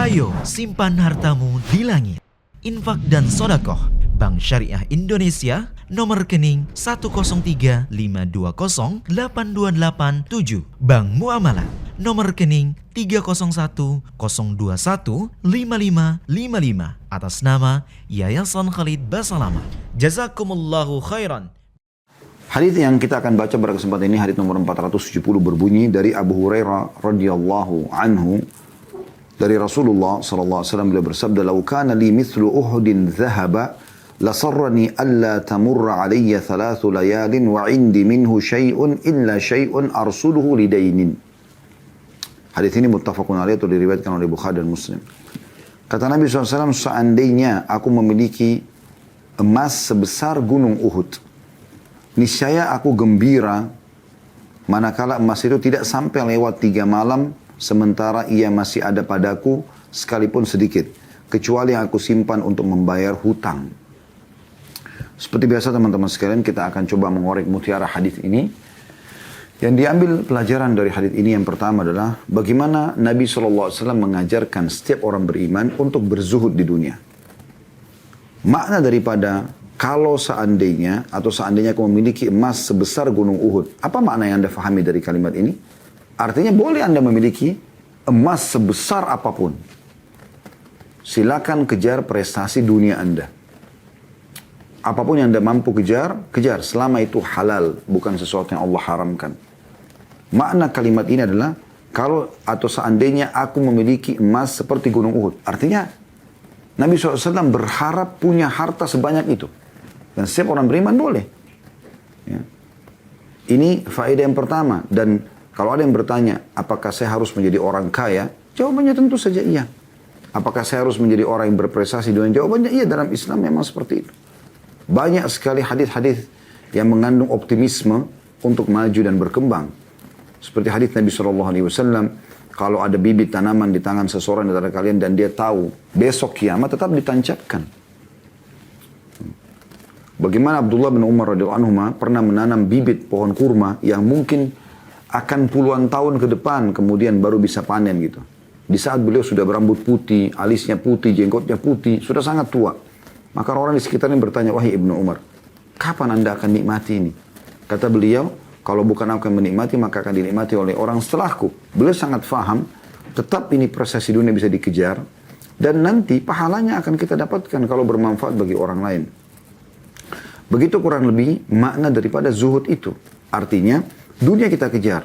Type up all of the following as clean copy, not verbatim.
Ayo simpan hartamu di langit. Infak dan sodakoh Bank Syariah Indonesia, nomor rekening 10352082887. Bank Muamalah, nomor rekening 301021555 atas nama Yayasan Khalid Basalamah. Jazakumullahu khairan. Hadits yang kita akan baca pada kesempatan ini hadits nomor 470 berbunyi dari Abu Hurairah radhiyallahu anhu dari Rasulullah sallallahu alaihi wasallam, beliau bersabda, "Lau kana li mithlu Uhudin dhahaba lasarrani alla tamurra alayya thalathu layalin wa 'indi minhu syai'un illa syai'un arsuluhu lidainin." Hadits ini muttafaqun alaih, atau diriwayatkan oleh Bukhari dan Muslim. Kata Nabi SAW, seandainya aku memiliki emas sebesar gunung Uhud, niscaya aku gembira manakala emas itu tidak sampai lewat 3 malam sementara ia masih ada padaku sekalipun sedikit, kecuali yang aku simpan untuk membayar hutang. Seperti biasa teman-teman sekalian, kita akan coba mengorek mutiara hadis ini. Yang diambil pelajaran dari hadis ini yang pertama adalah bagaimana Nabi SAW mengajarkan setiap orang beriman untuk berzuhud di dunia. Makna daripada kalau seandainya aku memiliki emas sebesar gunung Uhud, apa makna yang Anda fahami dari kalimat ini? Artinya boleh Anda memiliki emas sebesar apapun. Silakan kejar prestasi dunia Anda. Apapun yang Anda mampu kejar, kejar. Selama itu halal, bukan sesuatu yang Allah haramkan. Makna kalimat ini adalah, kalau atau seandainya aku memiliki emas seperti gunung Uhud. Artinya, Nabi SAW berharap punya harta sebanyak itu. Dan setiap orang beriman boleh. Ya. Ini faedah yang pertama. Dan kalau ada yang bertanya, apakah saya harus menjadi orang kaya? Jawabannya tentu saja iya. Apakah saya harus menjadi orang yang berprestasi? Jawabannya iya, dalam Islam memang seperti itu. Banyak sekali hadis-hadis yang mengandung optimisme untuk maju dan berkembang. Seperti hadis Nabi SAW, kalau ada bibit tanaman di tangan seseorang di antara kalian dan dia tahu besok kiamat, tetap ditancapkan. Bagaimana Abdullah bin Umar radhiyallahu anhu pernah menanam bibit pohon kurma yang mungkin akan puluhan tahun ke depan kemudian baru bisa panen gitu. Di saat beliau sudah berambut putih, alisnya putih, jenggotnya putih, sudah sangat tua. Maka orang di sekitarnya bertanya, "Wahai Ibnu Umar, kapan Anda akan nikmati ini?" Kata beliau, "Kalau bukan aku yang menikmati, maka akan dinikmati oleh orang setelahku." Beliau sangat faham, tetap ini prestasi dunia bisa dikejar, dan nanti pahalanya akan kita dapatkan kalau bermanfaat bagi orang lain. Begitu kurang lebih makna daripada zuhud itu. Artinya, dunia kita kejar.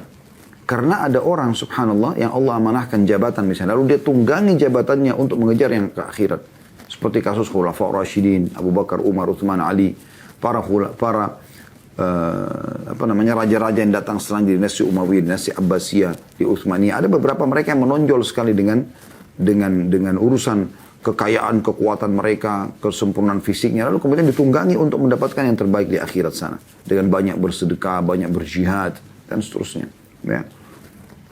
Karena ada orang subhanallah yang Allah amanahkan jabatan misalnya. Lalu dia tunggangi jabatannya untuk mengejar yang ke akhirat. Seperti kasus Khulafa Rasyidin, Abu Bakar, Umar, Uthman, Ali. Para raja-raja yang datang setelah dinasti Umayyah, dinasti Abbasiyah, di Uthmaniyah. Ada beberapa mereka yang menonjol sekali dengan urusan kekayaan, kekuatan mereka, kesempurnaan fisiknya. Lalu kemudian ditunggangi untuk mendapatkan yang terbaik di akhirat sana. Dengan banyak bersedekah, banyak berjihad, dan seterusnya. Ya.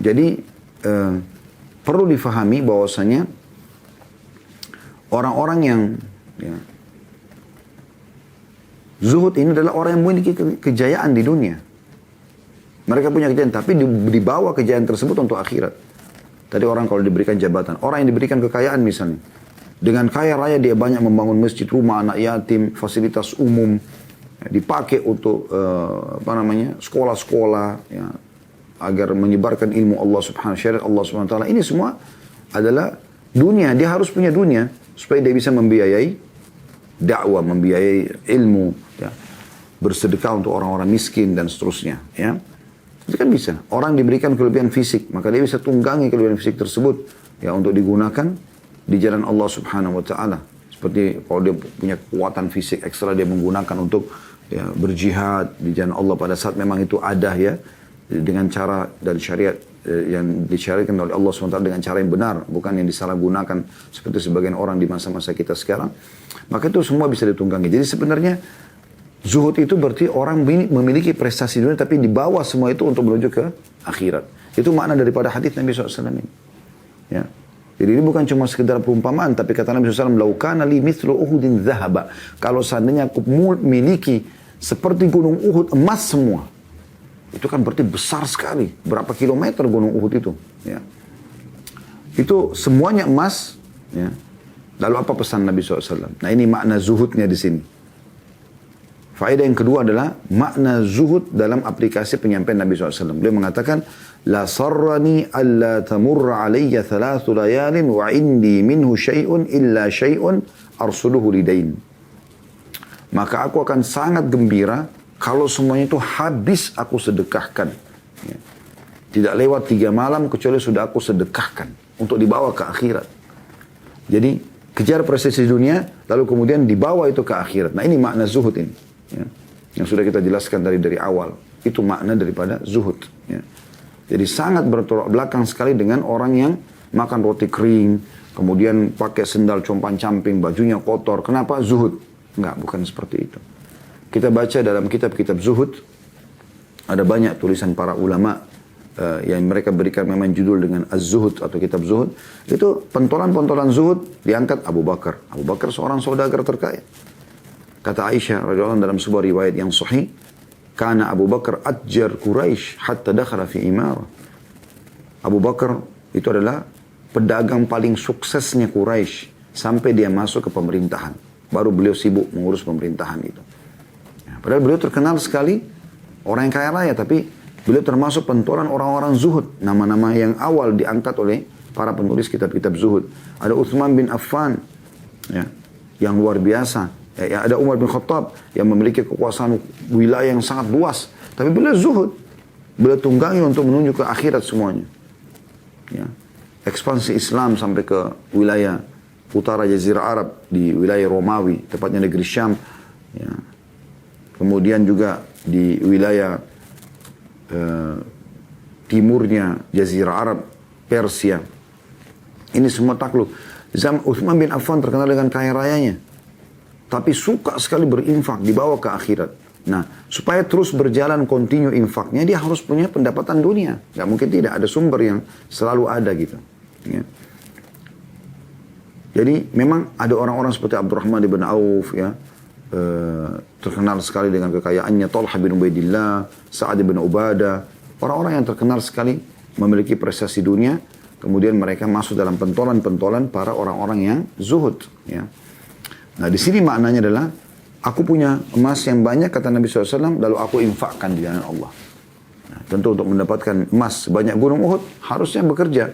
Jadi, perlu difahami bahwasanya orang-orang yang zuhud ini adalah orang yang memiliki kejayaan di dunia. Mereka punya kejayaan, tapi dibawa kejayaan tersebut untuk akhirat. Tadi orang kalau diberikan jabatan, orang yang diberikan kekayaan misalnya, dengan kaya raya dia banyak membangun masjid, rumah anak yatim, fasilitas umum, dipakai untuk sekolah-sekolah, ya, agar menyebarkan ilmu Allah subhanahu wa syariat Allah subhanahu wa ta'ala. Ini semua adalah dunia. Dia harus punya dunia supaya dia bisa membiayai dakwah, membiayai ilmu, ya, bersedekah untuk orang-orang miskin dan seterusnya. Ya. Itu kan bisa. Orang diberikan kelebihan fisik, maka dia bisa tunggangi kelebihan fisik tersebut, ya, untuk digunakan di jalan Allah subhanahu wa ta'ala. Seperti kalau dia punya kekuatan fisik ekstra, dia menggunakan untuk, ya, berjihad di jalan Allah pada saat memang itu ada, ya, dengan cara dari syariat, yang disyariatkan oleh Allah SWT dengan cara yang benar, bukan yang disalahgunakan seperti sebagian orang di masa-masa kita sekarang. Maka itu semua bisa ditunggangi. Jadi sebenarnya zuhud itu berarti orang memiliki prestasi dunia tapi dibawa semua itu untuk menuju ke akhirat. Itu makna daripada hadis Nabi SAW ini. Ya. Jadi ini bukan cuma sekedar perumpamaan, tapi kata Nabi SAW, "Lau kana li mithlu Uhudin dhahaba." Kalau seandainya aku memiliki seperti gunung Uhud emas semua, itu kan berarti besar sekali. Berapa kilometer gunung Uhud itu? Ya. Itu semuanya emas, Ya. Lalu apa pesan Nabi SAW? Nah ini makna zuhudnya di sini. Faedah yang kedua adalah makna zuhud dalam aplikasi penyampaian Nabi SAW. Beliau mengatakan, La sarrani alla tamurra alayya thalathu layalin wa indi minhu syai'un illa syai'un arsuluhu lidain. Maka aku akan sangat gembira kalau semuanya itu habis aku sedekahkan. Ya. Tidak lewat 3 malam kecuali sudah aku sedekahkan untuk dibawa ke akhirat. Jadi kejar prestasi dunia lalu kemudian dibawa itu ke akhirat. Nah ini makna zuhud ini. Ya. Yang sudah kita jelaskan dari awal. Itu makna daripada zuhud. Ya. Jadi sangat bertolak belakang sekali dengan orang yang makan roti kering, kemudian pakai sendal compang-camping, bajunya kotor. Kenapa? Zuhud. Enggak, bukan seperti itu. Kita baca dalam kitab-kitab zuhud, ada banyak tulisan para ulama yang mereka berikan memang judul dengan Az-Zuhud atau kitab zuhud. Itu pentolan-pentolan zuhud diangkat Abu Bakar. Abu Bakar seorang saudagar terkaya. Kata Aisyah radhiyallahu anha dalam sebuah riwayat yang sahih, "Kana Abu Bakar atjar Quraisy hatta dakhala fi imarah." Abu Bakar itu adalah pedagang paling suksesnya Quraisy sampai dia masuk ke pemerintahan. Baru beliau sibuk mengurus pemerintahan itu. Ya, padahal beliau terkenal sekali orang yang kaya raya, tapi beliau termasuk pentolan orang-orang zuhud. Nama-nama yang awal diangkat oleh para penulis kitab-kitab zuhud. Ada Uthman bin Affan, ya, yang luar biasa. Ya, ada Umar bin Khattab yang memiliki kekuasaan wilayah yang sangat luas. Tapi beliau zuhud. Beliau tunggangi untuk menuju ke akhirat semuanya. Ya. Ekspansi Islam sampai ke wilayah utara Jazirah Arab, di wilayah Romawi, tepatnya negeri Syam. Ya. Kemudian juga di wilayah timurnya Jazirah Arab, Persia. Ini semua takluk. Uthman bin Affan terkenal dengan kaya rayanya. Tapi suka sekali berinfak, dibawa ke akhirat. Nah, supaya terus berjalan kontinu infaknya, dia harus punya pendapatan dunia. Gak mungkin tidak, ada sumber yang selalu ada gitu. Ya. Jadi memang ada orang-orang seperti Abdurrahman bin Auf, ya, terkenal sekali dengan kekayaannya, Talha bin Ubaidillah, Sa'ad bin Ubadah. Orang-orang yang terkenal sekali memiliki prestasi dunia, kemudian mereka masuk dalam pentolan-pentolan para orang-orang yang zuhud. Ya. Nah di sini maknanya adalah, aku punya emas yang banyak, kata Nabi SAW, lalu aku infakkan di jalan Allah. Nah, tentu untuk mendapatkan emas sebanyak gunung Uhud, harusnya bekerja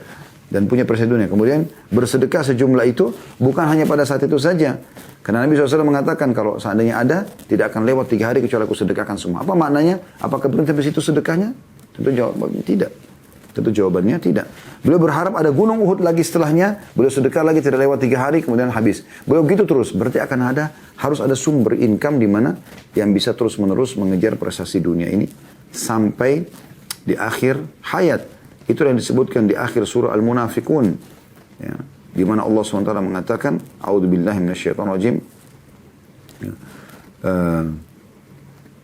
dan punya prestasi dunia. Kemudian bersedekah sejumlah itu, bukan hanya pada saat itu saja. Karena Nabi SAW mengatakan, kalau seandainya ada, tidak akan lewat 3 hari kecuali aku sedekahkan semua. Apa maknanya? Apakah berhenti di situ sedekahnya? Tentu jawabannya tidak. Tentu jawabannya tidak. Beliau berharap ada gunung Uhud lagi setelahnya, beliau sedekah lagi tidak lewat 3 hari, kemudian habis. Beliau begitu terus, berarti harus ada sumber income di mana yang bisa terus-menerus mengejar prestasi dunia ini sampai di akhir hayat. Itu yang disebutkan di akhir surah Al-Munafiqun. Ya, di mana Allah SWT mengatakan, A'udzubillahi minasyaitonirrajim. Ya,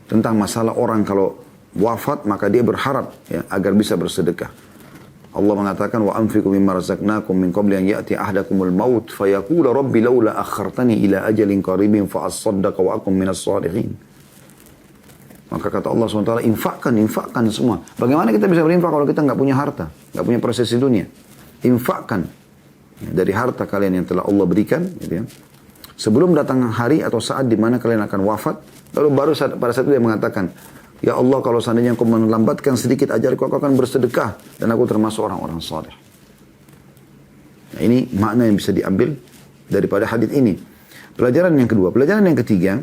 tentang masalah orang kalau wafat maka dia berharap, ya, agar bisa bersedekah. Allah mengatakan, wa anfiqu mimma razaqnakum min qabli an ya'ti ahadakumul maut fayaqula rabbi laula akhartani ila ajalin qaribin fa asaddaqa wa akum minas salihin. Maka kata Allah SWT, infakkan semua. Bagaimana kita bisa berinfak kalau kita nggak punya harta, nggak punya prosesi dunia? Infakkan dari harta kalian yang telah Allah berikan, gitu ya. Sebelum datang hari atau saat di mana kalian akan wafat, lalu pada saat itu dia mengatakan, ya Allah, kalau seandainya Engkau melambatkan sedikit ajalku, aku akan bersedekah dan aku termasuk orang-orang saleh. Nah, ini makna yang bisa diambil daripada hadis ini. Pelajaran yang kedua, pelajaran yang ketiga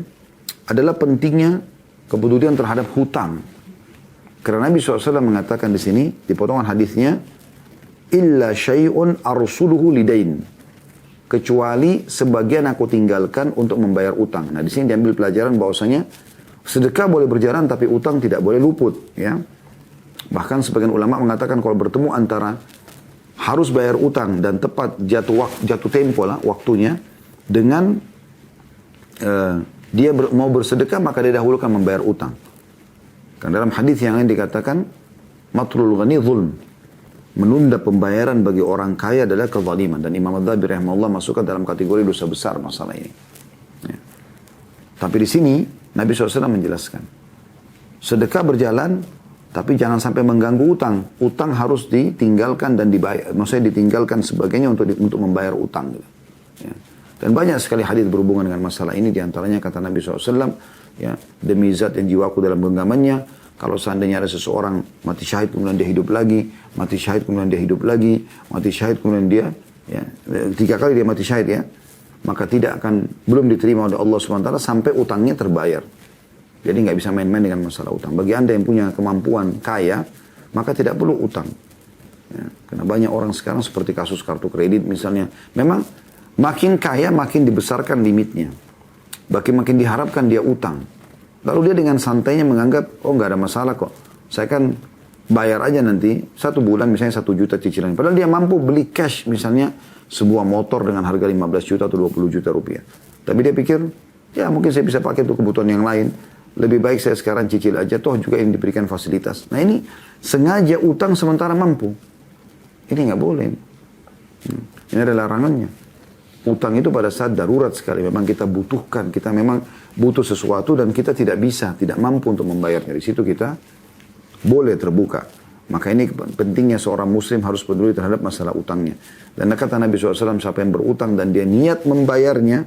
adalah pentingnya kepedulian terhadap hutang. Karena Nabi SAW mengatakan di sini di potongan hadisnya, illa syai'un arsuluhu lidain, kecuali sebagian aku tinggalkan untuk membayar utang. Nah, di sini diambil pelajaran bahwasanya sedekah boleh berjalan tapi utang tidak boleh luput, ya. Bahkan sebagian ulama mengatakan kalau bertemu antara harus bayar utang dan tepat jatuh tempo lah waktunya dengan dia mau bersedekah, maka dia dahulukan membayar utang. Karena dalam hadis yang lain dikatakan matlul ghani zulm, menunda pembayaran bagi orang kaya adalah kezaliman, dan Imam Adz-Dzahabi rahimahullah masukkan dalam kategori dosa besar masalah ini. Ya. Tapi di sini Nabi SAW menjelaskan, sedekah berjalan, tapi jangan sampai mengganggu utang. Utang harus ditinggalkan dan dibayar. Maksudnya ditinggalkan sebagainya untuk membayar utang. Ya. Dan banyak sekali hadis berhubungan dengan masalah ini. Di antaranya kata Nabi SAW, ya, demi zat yang jiwaku dalam genggamannya, kalau seandainya ada seseorang mati syahid kemudian dia hidup lagi, mati syahid kemudian dia hidup lagi, mati syahid kemudian dia, ya, 3 kali dia mati syahid ya, maka tidak akan, belum diterima oleh Allah SWT sampai utangnya terbayar. Jadi nggak bisa main-main dengan masalah utang. Bagi anda yang punya kemampuan kaya, maka tidak perlu utang. Ya, karena banyak orang sekarang seperti kasus kartu kredit misalnya, memang makin kaya makin dibesarkan limitnya. Makin diharapkan dia utang. Lalu dia dengan santainya menganggap, oh nggak ada masalah kok. Saya kan bayar aja nanti 1 bulan misalnya 1 juta cicilan. Padahal dia mampu beli cash misalnya sebuah motor dengan harga 15 juta atau 20 juta rupiah. Tapi dia pikir, ya mungkin saya bisa pakai untuk kebutuhan yang lain. Lebih baik saya sekarang cicil aja, toh juga yang diberikan fasilitas. Nah ini sengaja utang sementara mampu. Ini nggak boleh. Ini adalah larangannya. Utang itu pada saat darurat sekali. Memang kita butuhkan. Kita memang butuh sesuatu dan kita tidak bisa, tidak mampu untuk membayarnya. Di situ kita boleh terbuka. Maka ini pentingnya seorang muslim harus peduli terhadap masalah utangnya. Dan kata Nabi SAW, siapa yang berutang dan dia niat membayarnya,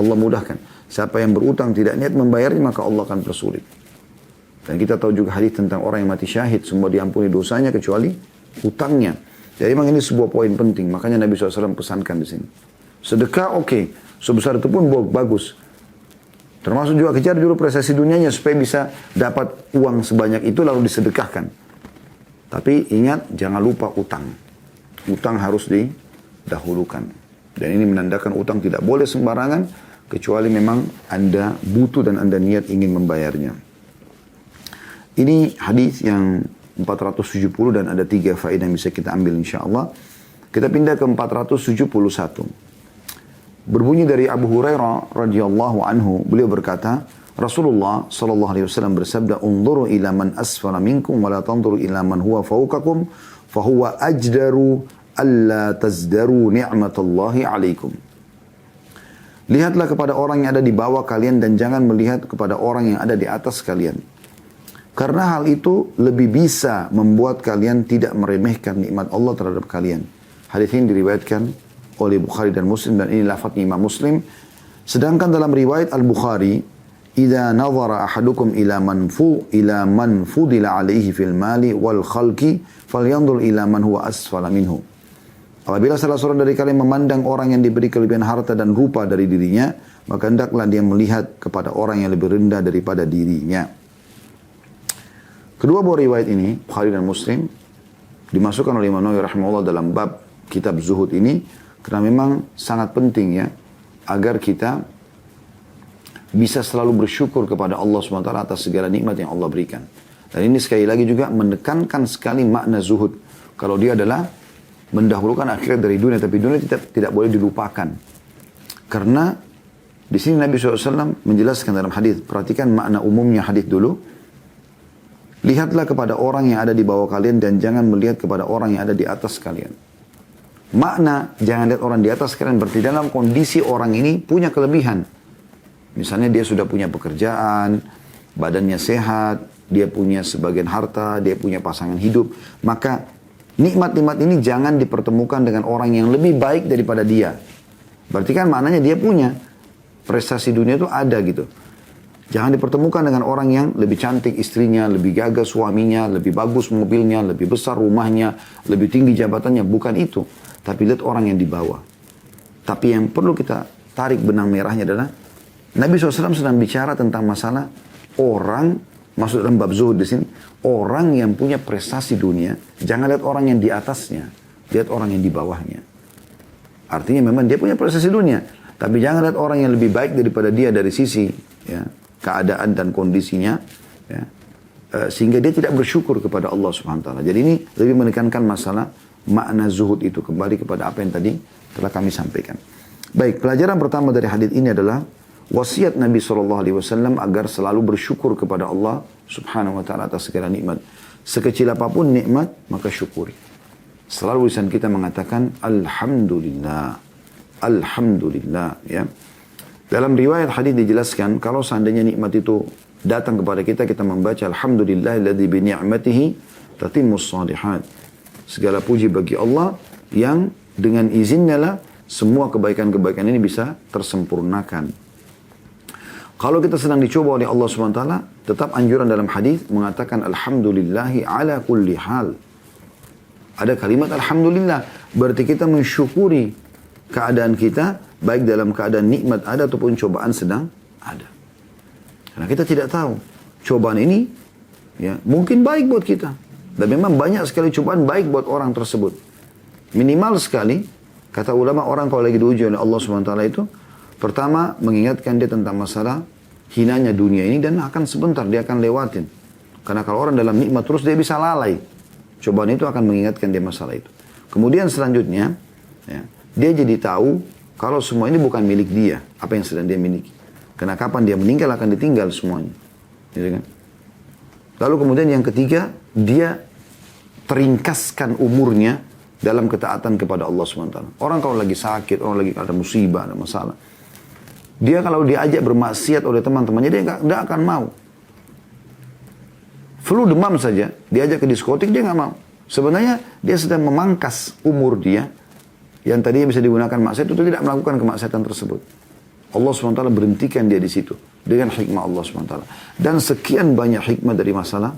Allah mudahkan. Siapa yang berutang tidak niat membayarnya, maka Allah akan persulit. Dan kita tahu juga hadis tentang orang yang mati syahid, semua diampuni dosanya kecuali utangnya. Jadi memang ini sebuah poin penting. Makanya Nabi SAW pesankan di sini. Sedekah oke, sebesar itu pun bagus. Termasuk juga kejar dulu prestasi dunianya supaya bisa dapat uang sebanyak itu lalu disedekahkan. Tapi ingat jangan lupa utang. Utang harus didahulukan. Dan ini menandakan utang tidak boleh sembarangan kecuali memang Anda butuh dan Anda niat ingin membayarnya. Ini hadis yang 470 dan ada 3 faedah yang bisa kita ambil insyaAllah. Kita pindah ke 471. Berbunyi dari Abu Hurairah radhiyallahu anhu, beliau berkata, Rasulullah sallallahu alaihi wasallam bersabda, "Unzuru ila man asfala minkum wa la tanzuru ila man huwa fawqakum, fa huwa ajdaru alla tazdaru ni'matallahi 'alaikum." Lihatlah kepada orang yang ada di bawah kalian dan jangan melihat kepada orang yang ada di atas kalian. Karena hal itu lebih bisa membuat kalian tidak meremehkan nikmat Allah terhadap kalian. Hadis ini diriwayatkan oleh Bukhari dan Muslim dan ini lafadznya Imam Muslim. Sedangkan dalam riwayat Al-Bukhari, "Idza nazara ahadukum ila man fudila alaihi fil mali wal khalqi falyanzur ila man huwa asfala minhu." Apabila salah seorang dari kalian memandang orang yang diberi kelebihan harta dan rupa dari dirinya, maka hendaklah dia melihat kepada orang yang lebih rendah daripada dirinya. Kedua buah riwayat ini, Bukhari dan Muslim, dimasukkan oleh Imam Nawawi rahimahullah dalam bab kitab zuhud ini, karena memang sangat penting ya, agar kita bisa selalu bersyukur kepada Allah SWT atas segala nikmat yang Allah berikan. Dan ini sekali lagi juga menekankan sekali makna zuhud. Kalau dia adalah mendahulukan akhirat dari dunia, tapi dunia tidak boleh dilupakan. Karena di sini Nabi SAW menjelaskan dalam hadis, perhatikan makna umumnya hadis dulu. Lihatlah kepada orang yang ada di bawah kalian dan jangan melihat kepada orang yang ada di atas kalian. Makna jangan lihat orang di atas kalian berarti dalam kondisi orang ini punya kelebihan. Misalnya dia sudah punya pekerjaan, badannya sehat, dia punya sebagian harta, dia punya pasangan hidup. Maka nikmat-nikmat ini jangan dipertemukan dengan orang yang lebih baik daripada dia. Berarti kan maknanya dia punya prestasi dunia itu ada gitu. Jangan dipertemukan dengan orang yang lebih cantik istrinya, lebih gagah suaminya, lebih bagus mobilnya, lebih besar rumahnya, lebih tinggi jabatannya. Bukan itu. Tapi lihat orang yang di bawah. Tapi yang perlu kita tarik benang merahnya adalah Nabi SAW sedang bicara tentang masalah orang, maksud dalam bab zuhud di sini, orang yang punya prestasi dunia, jangan lihat orang yang di atasnya, lihat orang yang di bawahnya. Artinya memang dia punya prestasi dunia, tapi jangan lihat orang yang lebih baik daripada dia dari sisi ya, keadaan dan kondisinya, ya, sehingga dia tidak bersyukur kepada Allah SWT. Jadi ini lebih menekankan masalah makna zuhud itu, kembali kepada apa yang tadi telah kami sampaikan. Baik, pelajaran pertama dari hadis ini adalah wasiat Nabi SAW agar selalu bersyukur kepada Allah Subhanahu wa Ta'ala atas segala nikmat. Sekecil apapun nikmat, maka syukuri. Selalu lisan kita mengatakan Alhamdulillah, Alhamdulillah. Ya. Dalam riwayat hadis dijelaskan kalau seandainya nikmat itu datang kepada kita, kita membaca Alhamdulillahilladzi bi ni'matihi tatimmus shalihat. Segala puji bagi Allah yang dengan izinnya lah semua kebaikan-kebaikan ini bisa tersempurnakan. Kalau kita sedang dicoba oleh Allah SWT, tetap anjuran dalam hadis mengatakan alhamdulillahi ala kulli hal. Ada kalimat alhamdulillah, berarti kita mensyukuri keadaan kita, baik dalam keadaan nikmat ada ataupun cobaan sedang ada. Karena kita tidak tahu, cobaan ini ya mungkin baik buat kita. Dan memang banyak sekali cobaan baik buat orang tersebut. Minimal sekali, kata ulama, orang kalau lagi diuji oleh Allah SWT itu, pertama mengingatkan dia tentang masalah hinanya dunia ini dan akan sebentar dia akan lewatin. Karena kalau orang dalam nikmat terus dia bisa lalai. Cobaan itu akan mengingatkan dia masalah itu. Kemudian selanjutnya, ya, dia jadi tahu kalau semua ini bukan milik dia, apa yang sedang dia miliki. Karena kapan dia meninggal akan ditinggal semuanya. Gitu kan? Lalu kemudian yang ketiga, dia teringkaskan umurnya dalam ketaatan kepada Allah SWT. Orang kalau lagi sakit, orang lagi ada musibah, ada masalah. Dia kalau diajak bermaksiat oleh teman-temannya, dia nggak akan mau. Flu demam saja, diajak ke diskotik, dia nggak mau. Sebenarnya dia sedang memangkas umur dia, yang tadinya bisa digunakan maksiat, itu tidak melakukan kemaksiatan tersebut. Allah SWT berhentikan dia di situ, dengan hikmah Allah SWT. Dan sekian banyak hikmah dari masalah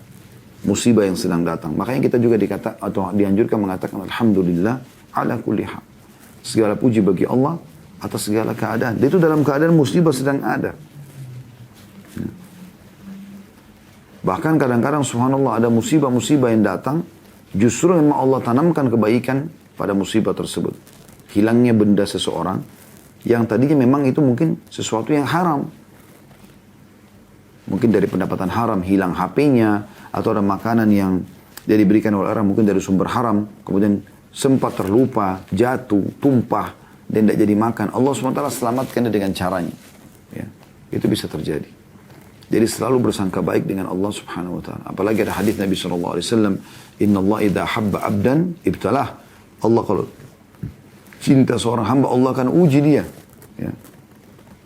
musibah yang sedang datang. Makanya kita juga atau dianjurkan mengatakan alhamdulillah ala kulli hal. Segala puji bagi Allah atas segala keadaan. Dia itu dalam keadaan musibah sedang ada. Bahkan kadang-kadang subhanallah ada musibah-musibah yang datang, justru memang Allah tanamkan kebaikan pada musibah tersebut. Hilangnya benda seseorang, yang tadinya memang itu mungkin sesuatu yang haram. Mungkin dari pendapatan haram, hilang HP-nya, atau ada makanan yang dia diberikan oleh orang mungkin dari sumber haram, kemudian sempat terlupa, jatuh, tumpah, dan tidak jadi makan. Allah SWT selamatkan dia dengan caranya. Ya, itu bisa terjadi. Jadi selalu bersangka baik dengan Allah Subhanahu wa taala. Apalagi ada hadis Nabi sallallahu alaihi wasallam, "Innallaha idza habba 'abdan ibtalah." Allah kalau cinta seorang hamba, Allah akan uji dia. Ya.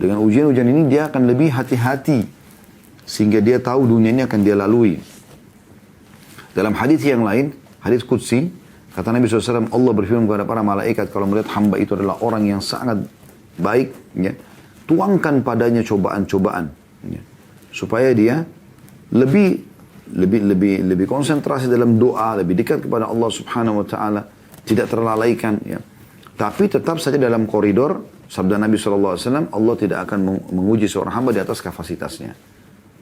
Dengan ujian-ujian ini dia akan lebih hati-hati sehingga dia tahu dunia ini akan dia lalui. Dalam hadis yang lain, hadis qudsi, kata Nabi SAW, Allah berfirman kepada para malaikat kalau melihat hamba itu adalah orang yang sangat baik, ya, tuangkan padanya cobaan-cobaan. Ya. Supaya dia lebih konsentrasi dalam doa, lebih dekat kepada Allah Subhanahu wa taala, tidak terlalaikan, ya. Tapi tetap saja dalam koridor sabda Nabi sallallahu alaihi wasallam, Allah tidak akan menguji seorang hamba di atas kapasitasnya.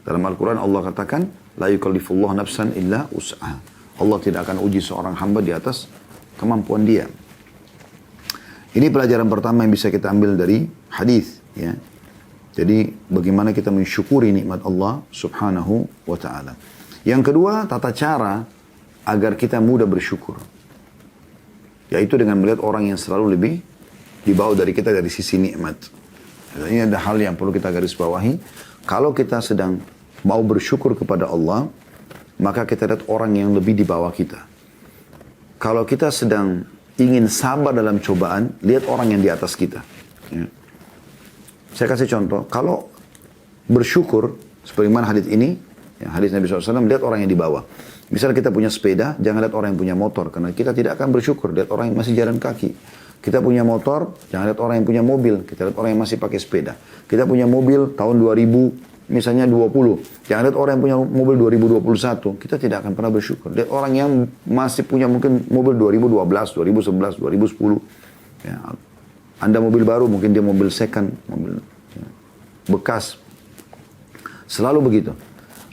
Dalam Al-Qur'an Allah katakan, la yukallifullahu nafsan illa wus'aha. Allah tidak akan uji seorang hamba di atas kemampuan dia. Ini pelajaran pertama yang bisa kita ambil dari hadis, ya. Jadi bagaimana kita mensyukuri nikmat Allah Subhanahu wa taala. Yang kedua, tata cara agar kita mudah bersyukur. Yaitu dengan melihat orang yang selalu lebih di bawah dari kita dari sisi nikmat. Ini ada hal yang perlu kita garis bawahi. Kalau kita sedang mau bersyukur kepada Allah, maka kita lihat orang yang lebih di bawah kita. Kalau kita sedang ingin sabar dalam cobaan, lihat orang yang di atas kita. Ya. Saya kasih contoh, kalau bersyukur, sebagaimana hadis ini, ya, hadis Nabi SAW, lihat orang yang di bawah. Misalnya kita punya sepeda, jangan lihat orang yang punya motor, karena kita tidak akan bersyukur, lihat orang yang masih jalan kaki. Kita punya motor, jangan lihat orang yang punya mobil, kita lihat orang yang masih pakai sepeda. Kita punya mobil tahun 2000, misalnya 20, jangan lihat orang yang punya mobil 2021, kita tidak akan pernah bersyukur. Lihat orang yang masih punya mungkin mobil 2012, 2011, 2010, ya. Anda mobil baru, mungkin dia mobil second, mobil ya, bekas. Selalu begitu.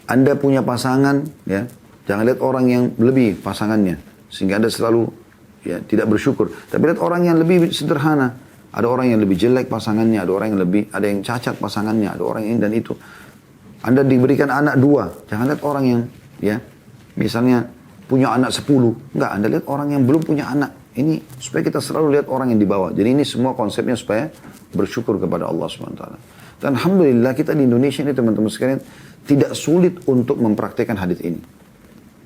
Anda punya pasangan, ya, jangan lihat orang yang lebih pasangannya, sehingga Anda selalu ya, tidak bersyukur. Tapi lihat orang yang lebih sederhana. Ada orang yang lebih jelek pasangannya, ada orang yang lebih, ada yang cacat pasangannya, ada orang ini dan itu. Anda diberikan anak 2, jangan lihat orang yang, ya, misalnya punya anak 10. Enggak, Anda lihat orang yang belum punya anak. Ini supaya kita selalu lihat orang yang di bawah. Jadi ini semua konsepnya supaya bersyukur kepada Allah SWT. Dan Alhamdulillah kita di Indonesia ini teman-teman sekalian tidak sulit untuk mempraktikkan hadis ini.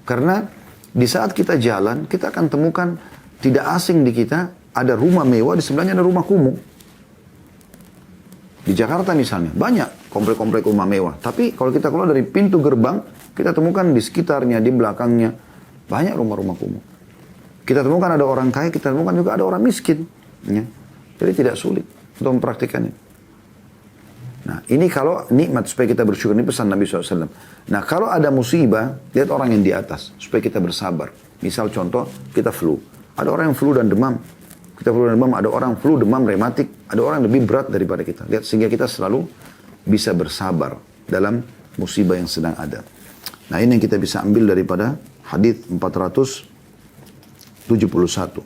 Karena di saat kita jalan, kita akan temukan tidak asing di kita ada rumah mewah, di sebelahnya ada rumah kumuh. Di Jakarta misalnya, banyak komplek-komplek rumah mewah. Tapi kalau kita keluar dari pintu gerbang, kita temukan di sekitarnya, di belakangnya, banyak rumah-rumah kumuh. Kita temukan ada orang kaya, kita temukan juga ada orang miskin. Ya. Jadi tidak sulit untuk mempraktikannya. Nah, ini kalau nikmat supaya kita bersyukur, ini pesan Nabi SAW. Nah, kalau ada musibah, lihat orang yang di atas, supaya kita bersabar. Misal contoh, kita flu. Ada orang yang flu dan demam. Kita flu dan demam, ada orang flu, demam, rematik. Ada orang yang lebih berat daripada kita. Lihat, sehingga kita selalu bisa bersabar dalam musibah yang sedang ada. Nah, ini yang kita bisa ambil daripada hadis 471.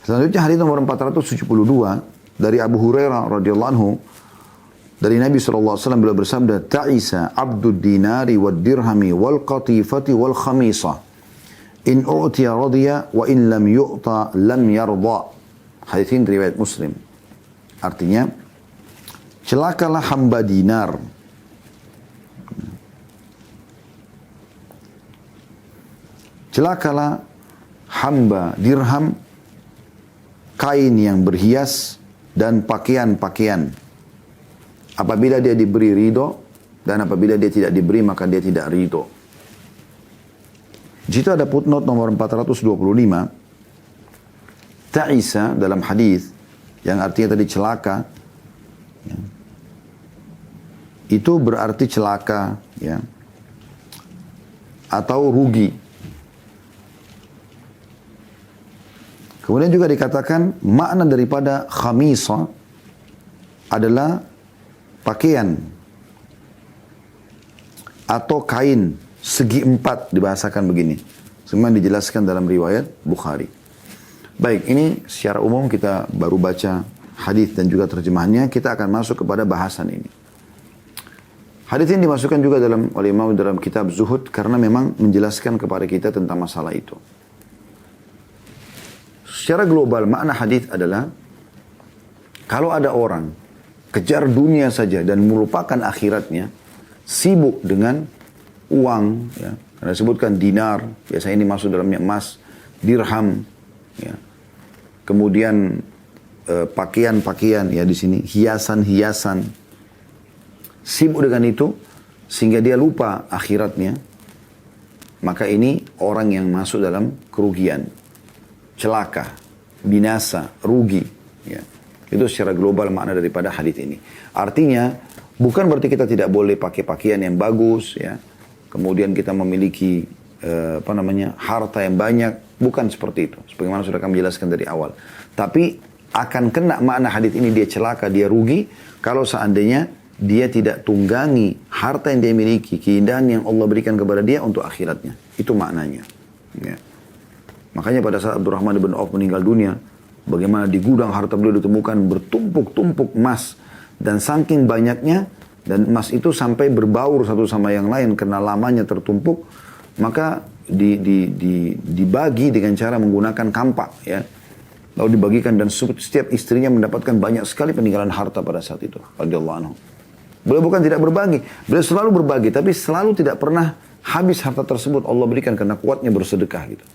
Selanjutnya hadis nomor 472 dari Abu Hurairah radhiyallahu anhu. Dari Nabi SAW beliau bersabda, Ta'isa abdud dinari wad dirhami wal qatifati wal khamisah. In u'tiya radhiya wa in lam yu'ta lam yarda. Hadis ini riwayat Muslim. Artinya, celakalah hamba dinar. Celakalah hamba dirham, kain yang berhias, dan pakaian-pakaian. Apabila dia diberi ridho, dan apabila dia tidak diberi, maka dia tidak ridho. Jika ada footnote nomor 425, ta'isa dalam hadis yang artinya tadi celaka, ya, itu berarti celaka, ya, atau rugi. Kemudian juga dikatakan makna daripada khamisah adalah pakaian atau kain segi empat, dibahasakan begini. Semua dijelaskan dalam riwayat Bukhari. Baik, ini secara umum kita baru baca hadis dan juga terjemahannya. Kita akan masuk kepada bahasan ini. Hadis ini dimasukkan juga oleh Imam dalam kitab Zuhud karena memang menjelaskan kepada kita tentang masalah itu. Secara global makna hadis adalah kalau ada orang kejar dunia saja dan melupakan akhiratnya, sibuk dengan uang, ya, karena disebutkan dinar, biasanya ini masuk dalamnya emas, dirham, ya, kemudian pakaian-pakaian, ya di sini hiasan-hiasan, sibuk dengan itu sehingga dia lupa akhiratnya, maka ini orang yang masuk dalam kerugian, celaka, binasa, rugi, ya. Itu secara global makna daripada hadis ini. Artinya, bukan berarti kita tidak boleh pakai pakaian yang bagus, ya. Kemudian kita memiliki harta yang banyak, bukan seperti itu. Sebagaimana sudah kami jelaskan dari awal. Tapi akan kena makna hadis ini, dia celaka, dia rugi kalau seandainya dia tidak tunggangi harta yang dia miliki, keindahan yang Allah berikan kepada dia untuk akhiratnya. Itu maknanya. Ya. Makanya pada saat Abdurrahman bin Auf meninggal dunia, bagaimana di gudang harta beliau ditemukan bertumpuk-tumpuk emas. Dan saking banyaknya, dan emas itu sampai berbaur satu sama yang lain karena lamanya tertumpuk, maka dibagi dengan cara menggunakan kampak, ya. Lalu dibagikan dan setiap istrinya mendapatkan banyak sekali peninggalan harta pada saat itu. Radhiyallahu anhu. Beliau bukan tidak berbagi, beliau selalu berbagi, tapi selalu tidak pernah habis harta tersebut Allah berikan karena kuatnya bersedekah gitu.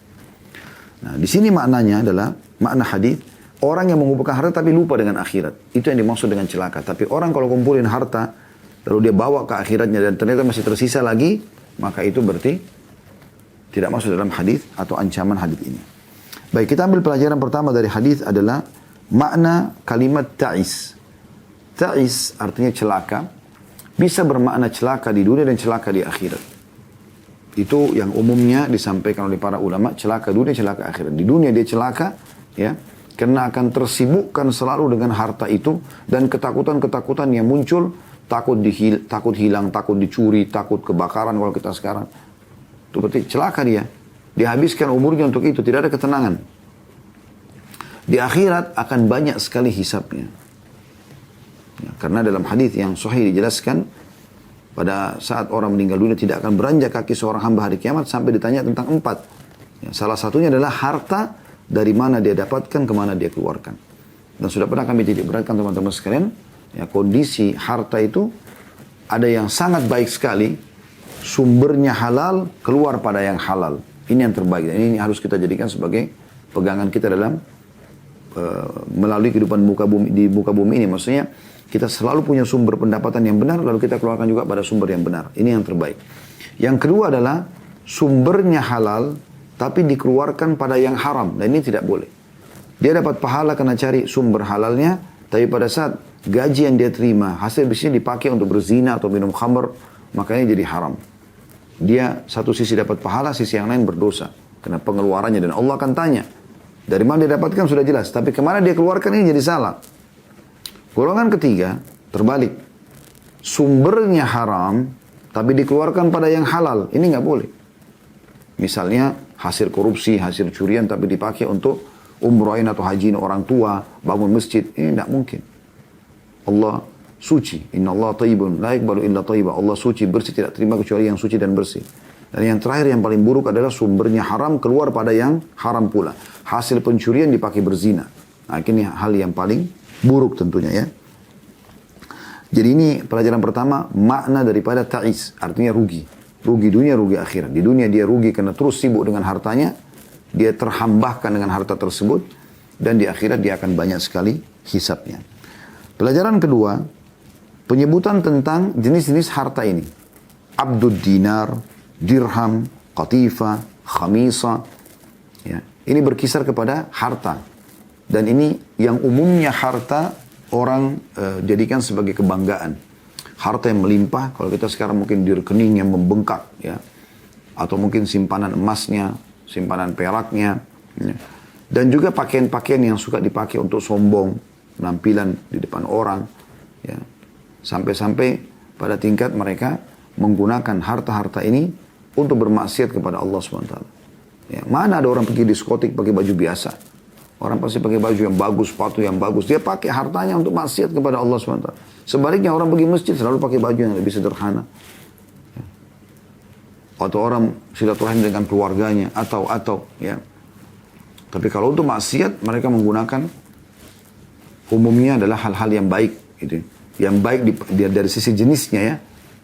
Nah, di sini maknanya adalah makna hadis orang yang mengumpulkan harta tapi lupa dengan akhirat. Itu yang dimaksud dengan celaka. Tapi orang kalau kumpulin harta lalu dia bawa ke akhiratnya dan ternyata masih tersisa lagi, maka itu berarti tidak masuk dalam hadis atau ancaman hadis ini. Baik, kita ambil pelajaran pertama dari hadis adalah makna kalimat ta'is. Ta'is artinya celaka, bisa bermakna celaka di dunia dan celaka di akhirat. Itu yang umumnya disampaikan oleh para ulama, celaka dunia, celaka akhirat. Di dunia dia celaka, ya, karena akan tersibukkan selalu dengan harta itu dan ketakutan-ketakutan yang muncul, takut hilang, takut dicuri, takut kebakaran kalau kita sekarang. Itu berarti celaka dia. Dihabiskan umurnya untuk itu, tidak ada ketenangan. Di akhirat akan banyak sekali hisabnya. Ya, karena dalam hadis yang sahih dijelaskan, pada saat orang meninggal dunia tidak akan beranjak kaki seorang hamba hari kiamat sampai ditanya tentang 4. Ya, salah satunya adalah harta, dari mana dia dapatkan, kemana dia keluarkan. Dan sudah pernah kami titik beratkan teman-teman sekalian, ya, kondisi harta itu ada yang sangat baik sekali, sumbernya halal, keluar pada yang halal. Ini yang terbaik. Dan ini harus kita jadikan sebagai pegangan kita dalam melalui kehidupan di muka bumi ini. Maksudnya, kita selalu punya sumber pendapatan yang benar, lalu kita keluarkan juga pada sumber yang benar. Ini yang terbaik. Yang kedua adalah sumbernya halal, tapi dikeluarkan pada yang haram. Dan ini tidak boleh. Dia dapat pahala karena cari sumber halalnya, tapi pada saat gaji yang dia terima, hasil bisnisnya dipakai untuk berzina atau minum khamr, makanya jadi haram. Dia satu sisi dapat pahala, sisi yang lain berdosa. Karena pengeluarannya, dan Allah akan tanya. Dari mana dia dapatkan sudah jelas, tapi kemana dia keluarkan ini jadi salah. Golongan ketiga, terbalik. Sumbernya haram, tapi dikeluarkan pada yang halal. Ini nggak boleh. Misalnya hasil korupsi, hasil curian, tapi dipakai untuk umrohin atau hajiin orang tua, bangun masjid. Ini tidak mungkin. Allah suci. Inna Allah tayyibun, la yaqbalu illa tayyibah. Allah suci, bersih, tidak terima kecuali yang suci dan bersih. Dan yang terakhir yang paling buruk adalah sumbernya haram, keluar pada yang haram pula. Hasil pencurian dipakai berzina. Nah, ini hal yang paling buruk tentunya ya. Jadi ini pelajaran pertama, makna daripada ta'is, artinya rugi. Rugi dunia, rugi akhirat. Di dunia dia rugi karena terus sibuk dengan hartanya, dia terhambahkan dengan harta tersebut, dan di akhirat dia akan banyak sekali hisabnya. Pelajaran kedua, penyebutan tentang jenis-jenis harta ini. Abdud dinar, dirham, qatifa, khamisa. Ya. Ini berkisar kepada harta. Dan ini yang umumnya harta orang jadikan sebagai kebanggaan. Harta yang melimpah, kalau kita sekarang mungkin di rekening yang membengkak. Ya. Atau mungkin simpanan emasnya, simpanan peraknya. Ya. Dan juga pakaian-pakaian yang suka dipakai untuk sombong, penampilan di depan orang. Ya. Sampai-sampai pada tingkat mereka menggunakan harta-harta ini untuk bermaksiat kepada Allah SWT. Ya, mana ada orang pergi diskotik pakai baju biasa? Orang pasti pakai baju yang bagus, sepatu yang bagus. Dia pakai hartanya untuk maksiat kepada Allah SWT. Sebaliknya orang pergi masjid selalu pakai baju yang lebih sederhana. Ya. Atau orang silaturahim dengan keluarganya. Atau ya. Tapi kalau untuk maksiat, mereka menggunakan umumnya adalah hal-hal yang baik. Gitu. Yang baik dari sisi jenisnya ya.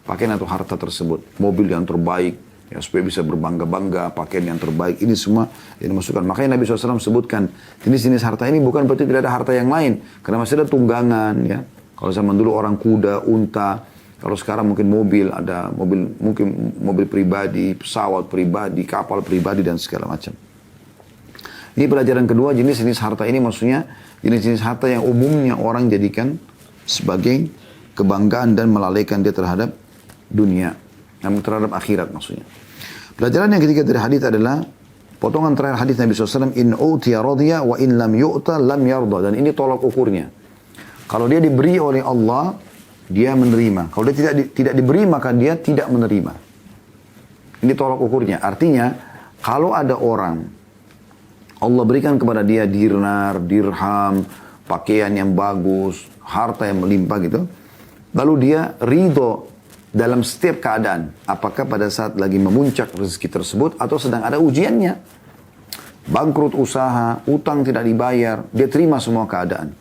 Pakaian atau harta tersebut. Mobil yang terbaik. Ya, supaya bisa berbangga-bangga, pakaian yang terbaik. Ini semua yang dimasukkan. Makanya Nabi SAW sebutkan, jenis-jenis harta ini bukan berarti tidak ada harta yang lain. Karena masih ada tunggangan. Ya. Kalau zaman dulu orang kuda, unta. Kalau sekarang mungkin mobil, ada mobil, mungkin mobil pribadi, pesawat pribadi, kapal pribadi, dan segala macam. Ini pelajaran kedua, jenis-jenis harta ini maksudnya jenis-jenis harta yang umumnya orang jadikan sebagai kebanggaan dan melalaikan dia terhadap dunia. Terhadap akhirat maksudnya. Pelajaran yang ketiga dari hadis adalah potongan terakhir hadis Nabi SAW, in utiya radhiya wa in lam yu'ta lam yarda. Dan ini tolak ukurnya. Kalau dia diberi oleh Allah, dia menerima. Kalau dia tidak diberi, maka dia tidak menerima. Ini tolak ukurnya. Artinya, kalau ada orang, Allah berikan kepada dia dinar, dirham, pakaian yang bagus, harta yang melimpah gitu. Lalu dia ridho dalam setiap keadaan. Apakah pada saat lagi memuncak rezeki tersebut atau sedang ada ujiannya. Bangkrut usaha, utang tidak dibayar, dia terima semua keadaan.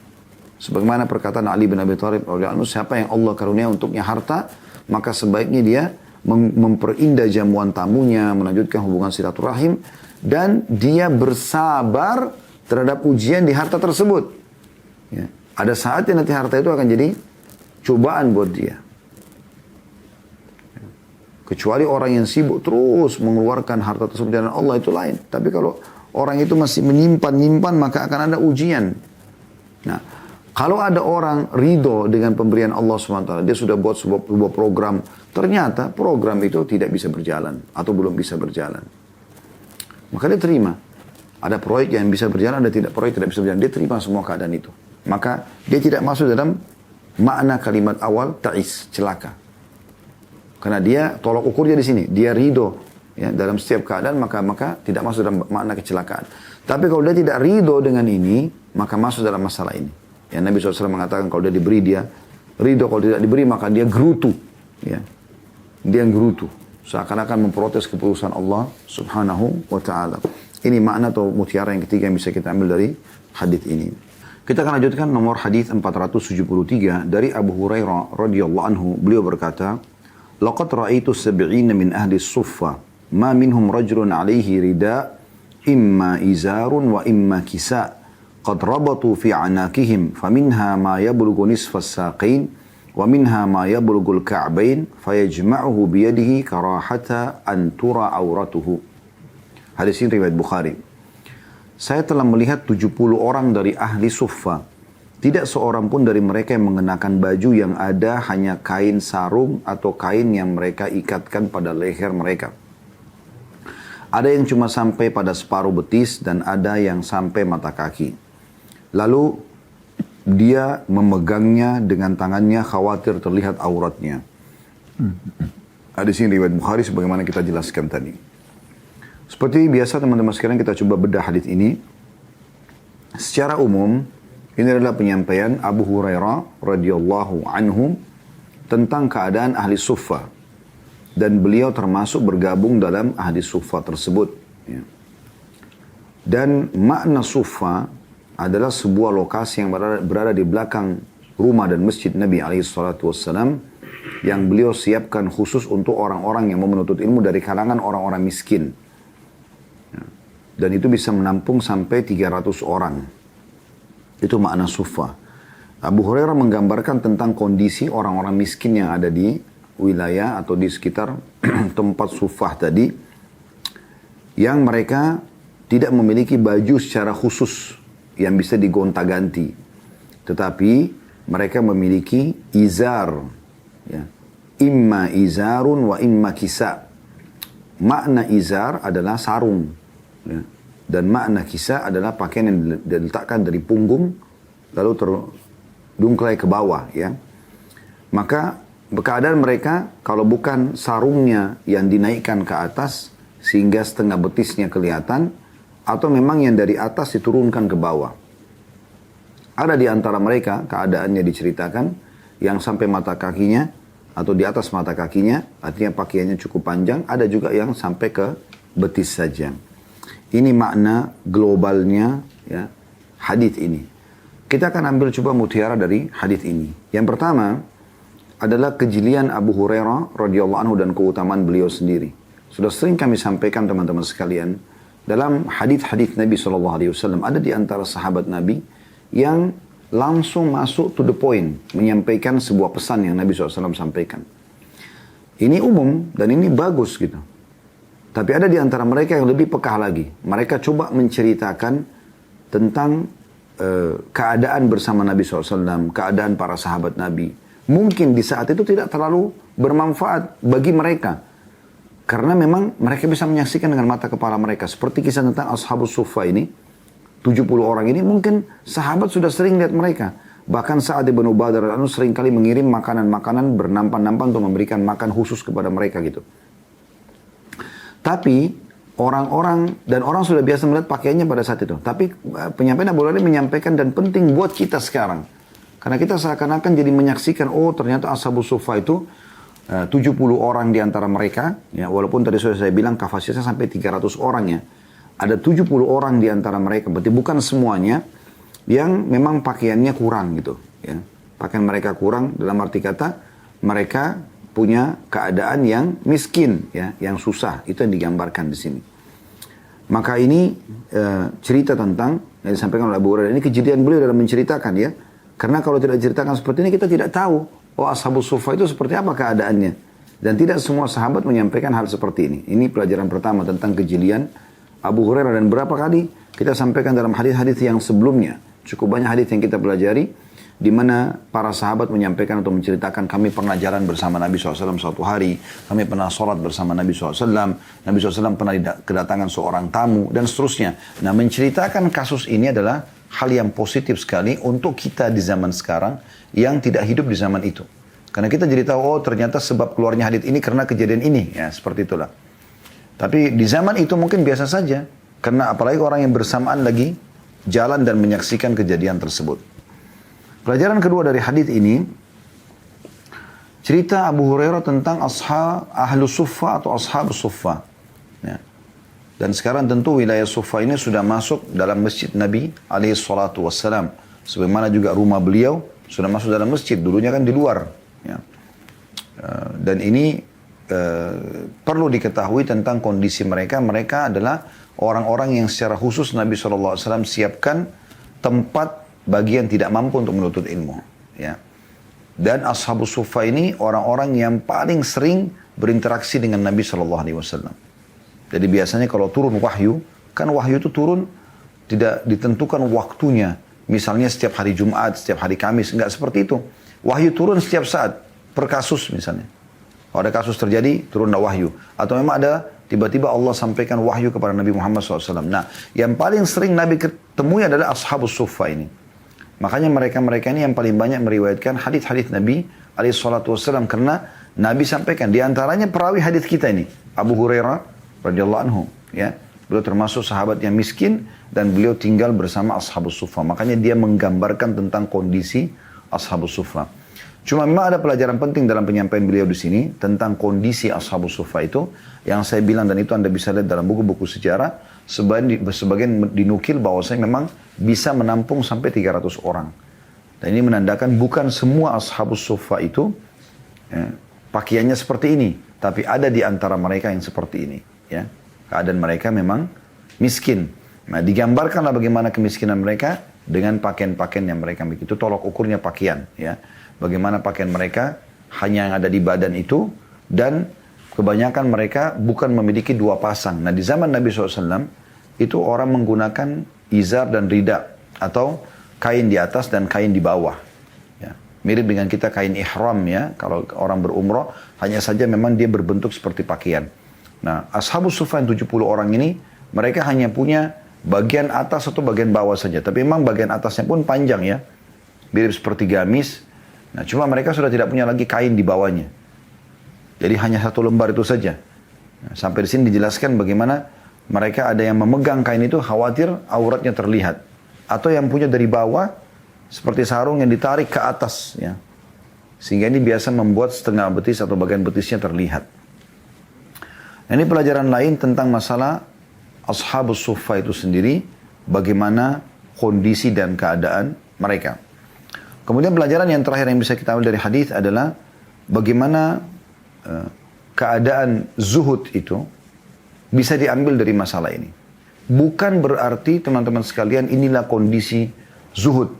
Sebagaimana perkataan Ali bin Abi Thalib, siapa yang Allah karunia untuknya harta, maka sebaiknya dia memperindah jamuan tamunya, melanjutkan hubungan silaturahim, dan dia bersabar terhadap ujian di harta tersebut. Ya. Ada saatnya nanti harta itu akan jadi cobaan buat dia. Kecuali orang yang sibuk terus mengeluarkan harta tersebut jalan Allah, itu lain. Tapi kalau orang itu masih menyimpan, maka akan ada ujian. Nah, kalau ada orang ridho dengan pemberian Allah SWT, dia sudah buat sebuah program, ternyata program itu tidak bisa berjalan atau belum bisa berjalan. Maka dia terima. Ada proyek yang bisa berjalan, ada proyek tidak bisa berjalan. Dia terima semua keadaan itu. Maka dia tidak masuk dalam makna kalimat awal ta'is, celaka. Karena dia tolak ukurnya di sini, dia ridho ya, dalam setiap keadaan, maka tidak masuk dalam makna kecelakaan. Tapi kalau dia tidak ridho dengan ini, maka masuk dalam masalah ini. Ya, Nabi SAW mengatakan kalau dia diberi, dia ridho. Kalau tidak diberi, maka dia gerutu. Ya. Dia gerutu. Seakan-akan memprotes keputusan Allah Subhanahu wa Ta'ala. Ini makna atau mutiara yang ketiga yang bisa kita ambil dari hadis ini. Kita akan lanjutkan nomor hadis 473 dari Abu Hurairah radhiyallahu anhu. Beliau berkata, laqad ra'aitu sab'ina min ahli as-suffa ma minhum rajulun 'alaihi rida imma izarun wa imma kisa qad rabatu fi 'anakihim faminha ma yablughu nisfa as-saqain wa minha ma yablughu al-ka'bain fayajma'uhu bi yadihi karahata an tura auratuhu. Hadis ini riwayat Bukhari. saya telah melihat 70 orang dari ahli suffa. Tidak seorang pun dari mereka yang mengenakan baju yang ada hanya kain sarung atau kain yang mereka ikatkan pada leher mereka. Ada yang cuma sampai pada separuh betis dan ada yang sampai mata kaki. Lalu dia memegangnya dengan tangannya khawatir terlihat auratnya. Ada sini riwayat Bukhari sebagaimana kita jelaskan tadi. Seperti biasa teman-teman sekalian kita coba bedah hadis ini. Secara umum ini adalah penyampaian Abu Hurairah radhiyallahu anhu tentang keadaan ahli suffah. Dan beliau termasuk bergabung dalam ahli suffah tersebut. Ya. Dan makna suffah adalah sebuah lokasi yang berada di belakang rumah dan masjid Nabi SAW yang beliau siapkan khusus untuk orang-orang yang mau menuntut ilmu dari kalangan orang-orang miskin. Ya. Dan itu bisa menampung sampai 300 orang. Itu makna suffah. Abu Hurairah menggambarkan tentang kondisi orang-orang miskin yang ada di wilayah atau di sekitar tempat suffah tadi. Yang mereka tidak memiliki baju secara khusus yang bisa digonta-ganti. Tetapi mereka memiliki izar. Ya. Imma izarun wa imma kisa. Makna izar adalah sarung. Ya. Dan makna kisah adalah pakaian yang diletakkan dari punggung lalu terdungklai ke bawah. Ya. Maka keadaan mereka kalau bukan sarungnya yang dinaikkan ke atas sehingga setengah betisnya kelihatan atau memang yang dari atas diturunkan ke bawah. Ada di antara mereka keadaannya diceritakan yang sampai mata kakinya atau di atas mata kakinya artinya pakaiannya cukup panjang. Ada juga yang sampai ke betis saja. Ini makna globalnya ya, hadis ini. Kita akan ambil coba mutiara dari hadis ini. Yang pertama adalah kejelian Abu Hurairah radhiyallahu anhu dan keutamaan beliau sendiri. Sudah sering kami sampaikan teman-teman sekalian dalam hadis-hadis Nabi SAW ada di antara sahabat Nabi yang langsung masuk to the point menyampaikan sebuah pesan yang Nabi SAW sampaikan. Ini umum dan ini bagus gitu. Tapi ada di antara mereka yang lebih peka lagi. Mereka coba menceritakan tentang keadaan bersama Nabi SAW, keadaan para sahabat Nabi. Mungkin di saat itu tidak terlalu bermanfaat bagi mereka. Karena memang mereka bisa menyaksikan dengan mata kepala mereka. Seperti kisah tentang Ashabus Suffah ini, 70 orang ini mungkin sahabat sudah sering lihat mereka. Bahkan Sa'ad ibn Ubadah sering kali mengirim makanan-makanan bernampan-nampan untuk memberikan makan khusus kepada mereka gitu. Tapi orang-orang dan orang sudah biasa melihat pakaiannya pada saat itu. Tapi penyampaian Abu Hurairah menyampaikan dan penting buat kita sekarang. Karena kita seakan-akan jadi menyaksikan, oh ternyata Ashabus Suffah itu 70 orang di antara mereka. Ya, walaupun tadi sudah saya bilang kapasitasnya sampai 300 orang ya. Ada 70 orang di antara mereka. Berarti bukan semuanya yang memang pakaiannya kurang gitu. Ya. Pakaian mereka kurang dalam arti kata mereka punya keadaan yang miskin, ya, yang susah. Itu yang digambarkan di sini. Maka ini cerita tentang yang disampaikan oleh Abu Hurairah. Ini kejadian beliau dalam menceritakan ya. Karena kalau tidak diceritakan seperti ini kita tidak tahu. Oh Ashabus Suffah itu seperti apa keadaannya. Dan tidak semua sahabat menyampaikan hal seperti ini. Ini pelajaran pertama tentang kejelian Abu Hurairah. Dan berapa kali kita sampaikan dalam hadis-hadis yang sebelumnya. Cukup banyak hadis yang kita pelajari. Di mana para sahabat menyampaikan atau menceritakan kami pernah jalan bersama Nabi SAW suatu hari. Kami pernah sholat bersama Nabi SAW. Nabi SAW pernah kedatangan seorang tamu dan seterusnya. Nah menceritakan kasus ini adalah hal yang positif sekali untuk kita di zaman sekarang yang tidak hidup di zaman itu. Karena kita jadi tahu, oh ternyata sebab keluarnya hadits ini karena kejadian ini. Ya seperti itulah. Tapi di zaman itu mungkin biasa saja. Karena apalagi orang yang bersamaan lagi jalan dan menyaksikan kejadian tersebut. Pelajaran kedua dari hadis ini, cerita Abu Hurairah tentang ahlu suffah atau ashabus suffah. Ya. Dan sekarang tentu wilayah suffah ini sudah masuk dalam masjid Nabi SAW. Sebagaimana juga rumah beliau sudah masuk dalam masjid. Dulunya kan di luar. Ya. Dan ini perlu diketahui tentang kondisi mereka. Mereka adalah orang-orang yang secara khusus Nabi SAW siapkan tempat bagi yang tidak mampu untuk menuntut ilmu. Ya. Dan Ashabus Suffah ini orang-orang yang paling sering berinteraksi dengan Nabi SAW. Jadi biasanya kalau turun wahyu, kan wahyu itu turun tidak ditentukan waktunya. Misalnya setiap hari Jumat, setiap hari Kamis, enggak seperti itu. Wahyu turun setiap saat, per kasus misalnya. Kalau ada kasus terjadi, turunlah wahyu. Atau memang ada, tiba-tiba Allah sampaikan wahyu kepada Nabi Muhammad SAW. Nah, yang paling sering Nabi ketemui adalah Ashabus Suffa ini. Makanya mereka-mereka ini yang paling banyak meriwayatkan hadis-hadis Nabi SAW. Karena Nabi sampaikan, di antaranya perawi hadis kita ini, Abu Hurairah radhiyallahu anhu. Ya. Beliau termasuk sahabat yang miskin dan beliau tinggal bersama Ashabus Suffa. Makanya dia menggambarkan tentang kondisi Ashabus Suffa. Cuma memang ada pelajaran penting dalam penyampaian beliau di sini tentang kondisi Ashabus Suffa itu yang saya bilang, dan itu Anda bisa lihat dalam buku-buku sejarah, sebagian dinukil bahwasanya memang bisa menampung sampai 300 orang. Dan ini menandakan bukan semua Ashabus Suffa itu pakaiannya seperti ini, tapi ada di antara mereka yang seperti ini, ya. Keadaan mereka memang miskin. Nah, digambarkanlah bagaimana kemiskinan mereka dengan pakaian-pakaian yang mereka miliki. Itu tolok ukurnya pakaian, ya. Bagaimana pakaian mereka hanya yang ada di badan itu, dan kebanyakan mereka bukan memiliki dua pasang. Nah, di zaman Nabi SAW, itu orang menggunakan izar dan rida, atau kain di atas dan kain di bawah. Ya. Mirip dengan kita kain ihram, ya. Kalau orang berumrah, hanya saja memang dia berbentuk seperti pakaian. Nah, Ashabus Suffa 70 orang ini, mereka hanya punya bagian atas atau bagian bawah saja. Tapi memang bagian atasnya pun panjang, ya. Mirip seperti gamis. Nah, cuma mereka sudah tidak punya lagi kain di bawahnya. Jadi hanya satu lembar itu saja. Nah, sampai di sini dijelaskan bagaimana mereka ada yang memegang kain itu khawatir auratnya terlihat. Atau yang punya dari bawah, seperti sarung yang ditarik ke atas, ya. Sehingga ini biasa membuat setengah betis atau bagian betisnya terlihat. Nah, ini pelajaran lain tentang masalah Ashabus Suffa itu sendiri, bagaimana kondisi dan keadaan mereka. Kemudian pelajaran yang terakhir yang bisa kita ambil dari hadis adalah bagaimana keadaan zuhud itu bisa diambil dari masalah ini. Bukan berarti teman-teman sekalian inilah kondisi zuhud.